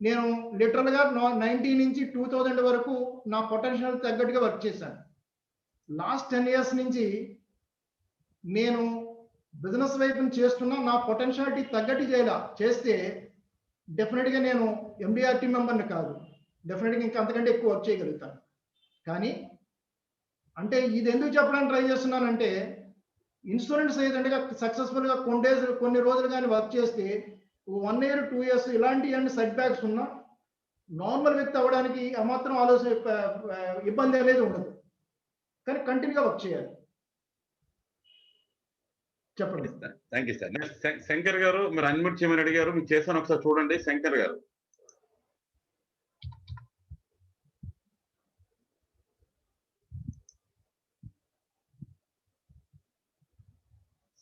నేను లిటరల్గా 90 నుంచి 2000 వరకు నా పొటెన్షియల్ తగ్గట్టుగా వర్క్ చేశాను. లాస్ట్ 10 years నుంచి నేను బిజినెస్ వైపు చేస్తున్నా, నా పొటెన్షియాలిటీ తగ్గట్టు చేస్తే డెఫినెట్గా నేను ఎండిఆర్టీ మెంబర్ని కాదు, డెఫినెట్గా ఇంకా అంతకంటే ఎక్కువ వర్క్ చేయగలుగుతాను. కానీ అంటే ఇది ఎందుకు చెప్పడానికి ట్రై చేస్తున్నానంటే, ఇన్సూరెన్స్ ఏదంటే సక్సెస్ఫుల్గా కొన్ని రోజులు కానీ వర్క్ చేస్తే 1 ఇయర్ 2 ఇయర్స్ ఇలాంటి సెట్ బ్యాక్స్ ఉన్నా నార్మల్ వ్యక్తి అవ్వడానికి మాత్రం ఆలోచన ఇబ్బంది అనేది ఉండదు, కానీ కంటిన్యూగా వర్క్ చేయాలి. చెప్పండి. Thank you sir. Next Shankar గారు, మీరు అన్మ్యూట్ చేయమని అడిగారు, మీకు చేశాను, ఒకసారి చూడండి. శంకర్ గారు.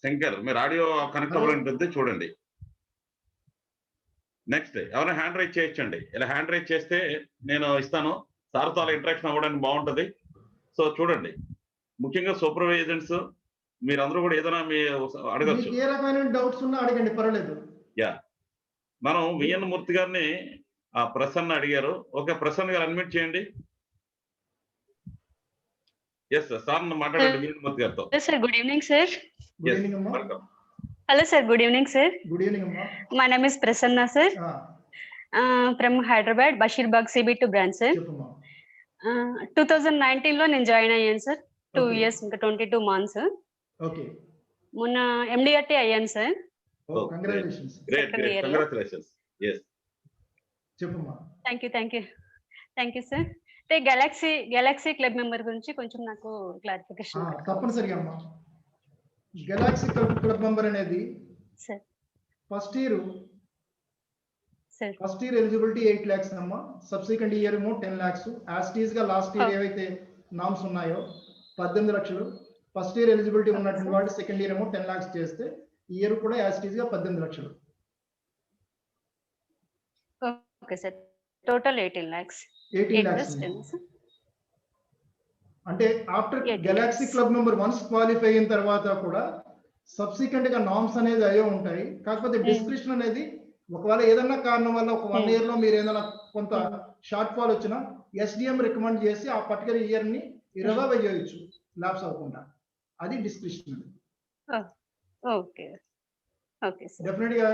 శంకర్, మీరు ఆడియో కనెక్ట్ అవ్వాలంటుంది, చూడండి. నెక్స్ట్ ఎవరైనా హ్యాండ్ రైజ్ చేయొచ్చండి. ఇలా హ్యాండ్ రైజ్ చేస్తే నేను ఇస్తాను, సార్తో అలా ఇంటరాక్షన్ అవ్వడానికి బాగుంటుంది. సో చూడండి, ముఖ్యంగా సూపర్వైజర్స్ మీరందరూ కూడా ఏదైనా మీ అడగచ్చు. ఏ రకమైన డౌట్స్ ఉన్నా అడగండి, పర్వాలేదు. యా, మనం విఎన్ మూర్తి గారిని ప్రసన్న అడిగారు. ఓకే, ప్రసన్న గారు అన్మ్యూట్ చేయండి. ఎస్ సార్, మాట్లాడండి విఎన్ మూర్తి గారితో. Sir, good evening sir. Good evening అమ్మా. Welcome. Hello sir, good evening sir. Good evening అమ్మా. My name is Prasanna sir. From Hyderabad, Bashir Bagh CB2 branch sir. చెప్పమ్మా. 2019 లో నేను జాయిన్ అయ్యాను సార్. 2 Okay. years ఇంకా 22 months. Okay. మొన్న MDRT అయ్యాను sir. Oh, congratulations. Great Second great, year లో. Congratulations. Yes, చెప్పమ్మా. Thank you sir. అంటే గెలాక్సీ క్లబ్ మెంబర్ గురించి కొంచెం నాకు క్లారిఫికేషన్. తప్పనిసరిగా అమ్మా. గెలాక్సీ క్లబ్ మెంబర్ అనేది sir. First year sir. Eligibility 8 lakhs అమ్మా. సబ్సిక్వెంట్ ఇయర్ ఏమో 10 lakhs. యాజ్ గా లాస్ట్ ఇయర్ ఏవైతే నామ్స్ ఉన్నాయో 18 లక్షలు. ఫస్ట్ ఇయర్ ఎలిజిబిలిటీ ఉన్నటువంటి వాడు సెకండ్ ఇయర్ ఏమో 10 lakhs చేస్తే ఈ ఇయర్ కూడా యాజ్ గా 18 లక్షలు. Okay sir. Total 18 lakhs. 18 8 lakhs. plus 10 sir. అంటే after 18 Galaxy lakhs. Club member once qualify అయిన తర్వాత కూడా సబ్సిక్వెంట్ గా నామ్స్ అనేది అయ్యే ఉంటాయి. కాకపోతే డిస్క్రిప్షన్ అనేది ఒకవేళ ఏదన్నా కారణం వల్ల ఒక 1 year లో మీరు ఏదైనా కొంత షార్ట్ ఫాల్ వచ్చినా SDM రికమెండ్ చేసి ఆ పర్టికులర్ ఇయర్ ని రివైవ్ చేయొచ్చు ల్యాప్స్ అవ్వకుండా. అది డిస్క్రిప్షన్. Okay sir. డెఫినెట్ గా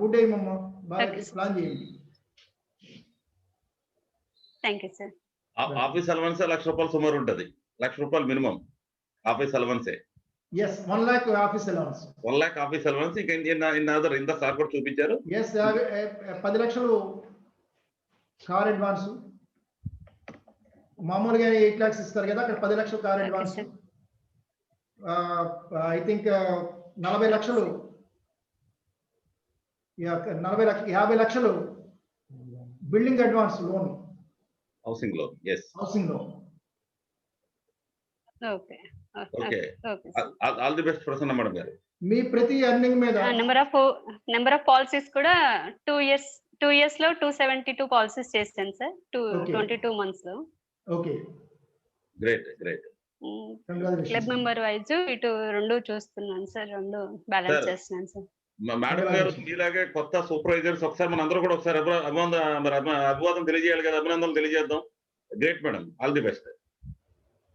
గుడ్ ఎయిమ్ అమ్మా. బాగా Okay, sir. ప్లాన్ చేయండి. Thank you sir. Office allowance ₹1,00,000 సుమారు ఉంటుంది. ₹1,00,000 మినిమం ఆఫీస్ అలవెన్సే. Yes, 1 lakh office allowance. 1 lakh office allowance. ఇంకా ఇంత సార్ కూడా చూపించారు. ఎస్, 10 లక్షలు కార్ అడ్వాన్స్. మామూలుగా 8 lakhs ఇస్తారు కదా, అక్కడ 10 లక్షలు కార్ అడ్వాన్స్. ఐ థింక్ 40 లక్షలు 50 లక్షలు building advance loan, housing loan. Yes, housing loan. Okay. Okay. All the best Prasanna madam గారు. మీ ప్రతి ఎర్నింగ్ మీద నెంబర్ ఆఫ్ పాలసీస్ కూడా 2 years లో 272 పాలసీస్ చేస్తాను సార్. Okay. 22 months లో. Okay, great. Club congratulations. Member wise ఇటు 2 చూస్తున్నాను సార్. 2 balance Sir. చేస్తున్నాను సార్. మేడం గారు మీలాగే కొత్త సూపర్వైజర్స్ ఒకసారి మన అందరూ కూడా ఒకసారి అభివాదం తెలియజేయాలి కదా, అభినందనలు తెలియజేద్దాం. Great madam, all the best.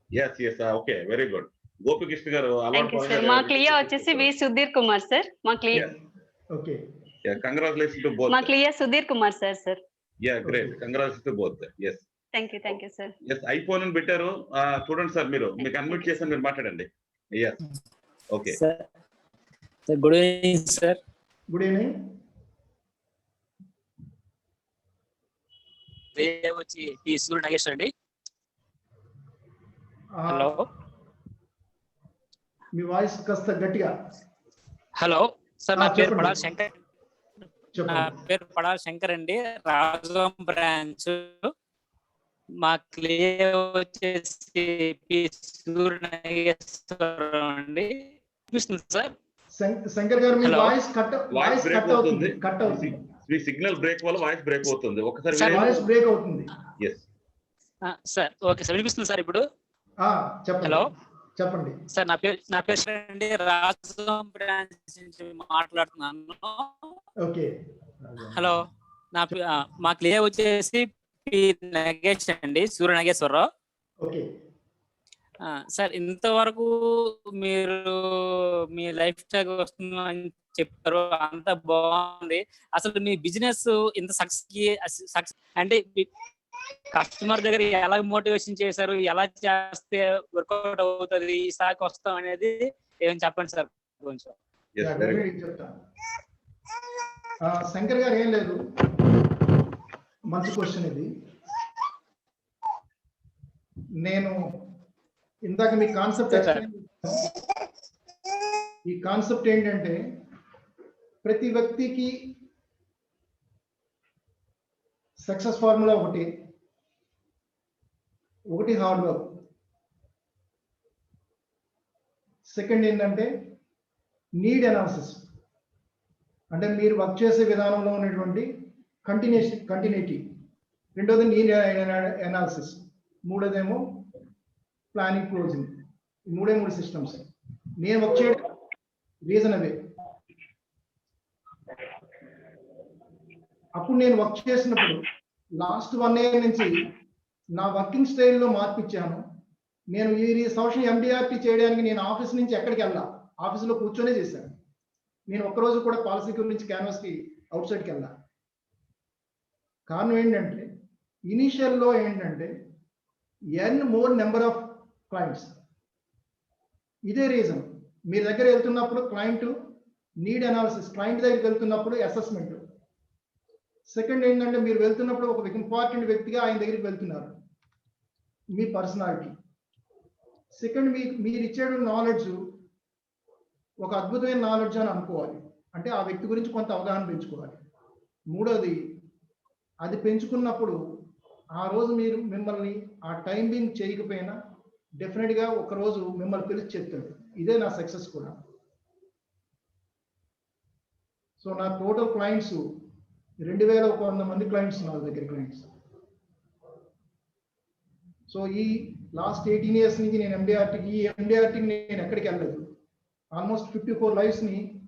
Yes, okay, very good. Gopikrishna గారు. Thank you sir. మా క్లియా వచ్చేసి వి సుధీర్ కుమార్ సార్. మా క్లియా ఓకే, కంగ్రాచులేషన్ టు బోత్. మా క్లియా Sudheer Kumar sir. Yeah, great, congratulation to both. Yes, thank you sir. Yes. IPhone అని పెట్టారు, చూడండి సార్. మీకు అన్మ్యూట్ చేశాను, మీరు మాట్లాడండి. Yes, okay. Sir good evening sir. Good evening. వచ్చి ఈ సూర్య నాగేశ్వర్ అండి. హలో, మీ వాయిస్ కాస్త గట్టిగా. హలో సార్, నా పేరు చెప్పండి. పడాల శంకర్. అండి, రాజం బ్రాంచ్. మా క్లియర్ వచ్చేసి సూర్య నాగేశ్వరం అండి. చూపిస్తుంది సార్. శంకర్ గారు, మీ Hello. వాయిస్ వాయిస్ బ్రేక్ అవుతుంది. కట్ అవుతుంది. మీ సిగ్నల్ బ్రేక్ వల్ల వాయిస్ బ్రేక్ అవుతుంది. ఒకసారి Sir, వాయిస్ బ్రేక్ అవుతుంది. ఎస్, సార్ ఓకే సార్, వినిపిస్తుంది సార్ ఇప్పుడు. చెప్పండి. హలో చెప్పండి. సార్, నా పేరు అండి, రాజం బ్రాంచ్ నుంచి మాట్లాడుతున్నాను. ఓకే. హలో, మా క్లియర్ వచ్చేసి పి నగేష్ అండి, సూర్య నాగేశ్వరరావు. ఓకే. సార్, ఇంతవరకు మీరు మీ లైఫ్ స్టైల్ వస్తుందని చెప్పారు, అంత బాగుంది. అసలు మీ బిజినెస్ ఇంత సక్సెస్ అంటే కస్టమర్ దగ్గర ఎలా మోటివేషన్ చేశారు, ఎలా చేస్తే వర్కౌట్ అవుతుంది, ఈ స్థాయికి వస్తాం అనేది ఏమైనా చెప్పండి సార్ కొంచెం. Yes, very good. చెప్తా. శంకర్ గారు ఏం లేదు, మంచి క్వశ్చన్ ఇది. నేను ఇందాక మీ కాన్సెప్ట్ ఎక్స్ప్లెయిన్ చేశాను. ఈ కాన్సెప్ట్ ఏంటంటే ప్రతి వ్యక్తికి సక్సెస్ ఫార్ములా ఒకటి హార్డ్ వర్క్, సెకండ్ ఏంటంటే నీడ్ అనాలిసిస్, అంటే మీరు వర్క్ చేసే విధానంలో ఉన్నటువంటి కంటిన్యూటీ, రెండోది నీడ్ అనాలిసిస్, మూడోదేమో ప్లానింగ్ క్లోజింగ్. ఈ మూడు సిస్టమ్స్. నేను వర్క్ చేయడం రీజన్ అవే. అప్పుడు నేను వర్క్ చేసినప్పుడు లాస్ట్ 1 year నుంచి నా వర్కింగ్ స్టైల్లో మార్పు ఇచ్చాను. నేను ఈ సంవత్సరం MDRT చేయడానికి నేను ఆఫీస్ నుంచి ఎక్కడికి వెళ్ళా, ఆఫీసులో కూర్చొనే చేశాను. నేను ఒక్కరోజు కూడా పాలసీ గురించి క్యాన్వాస్కి అవుట్ సైడ్కి వెళ్ళా. కారణం ఏంటంటే ఇనీషియల్లో ఏంటంటే earn more number of clients. ఇదే రీజన్. మీ దగ్గర వెళ్తున్నప్పుడు క్లయింట్ నీడ్ అనాలిసిస్, క్లయింట్ దగ్గరికి వెళ్తున్నప్పుడు అసెస్మెంట్. సెకండ్ ఏంటంటే మీరు వెళ్తున్నప్పుడు ఒక ఇంపార్టెంట్ వ్యక్తిగా ఆయన దగ్గరికి వెళ్తున్నారు, మీ పర్సనాలిటీ. సెకండ్ మీరు ఇచ్చే నాలెడ్జ్ ఒక అద్భుతమైన నాలెడ్జ్ అని అనుకోవాలి, అంటే ఆ వ్యక్తి గురించి కొంత అవగాహన పెంచుకోవాలి. మూడోది, అది పెంచుకున్నప్పుడు ఆ రోజు మీరు మిమ్మల్ని ఆ టైమింగ్ చేయకపోయినా డెఫినెట్గా ఒకరోజు మిమ్మల్ని పిలిచి చెప్తాడు. ఇదే నా సక్సెస్ కూడా. సో నా టోటల్ క్లయింట్స్ 2100 మంది క్లయింట్స్ నా దగ్గర క్లయింట్స్. సో ఈ లాస్ట్ 18 years నుంచి నేను ఎండిఆర్టీకి నేను ఎక్కడికి వెళ్ళలేదు. ఆల్మోస్ట్ 54 lives ని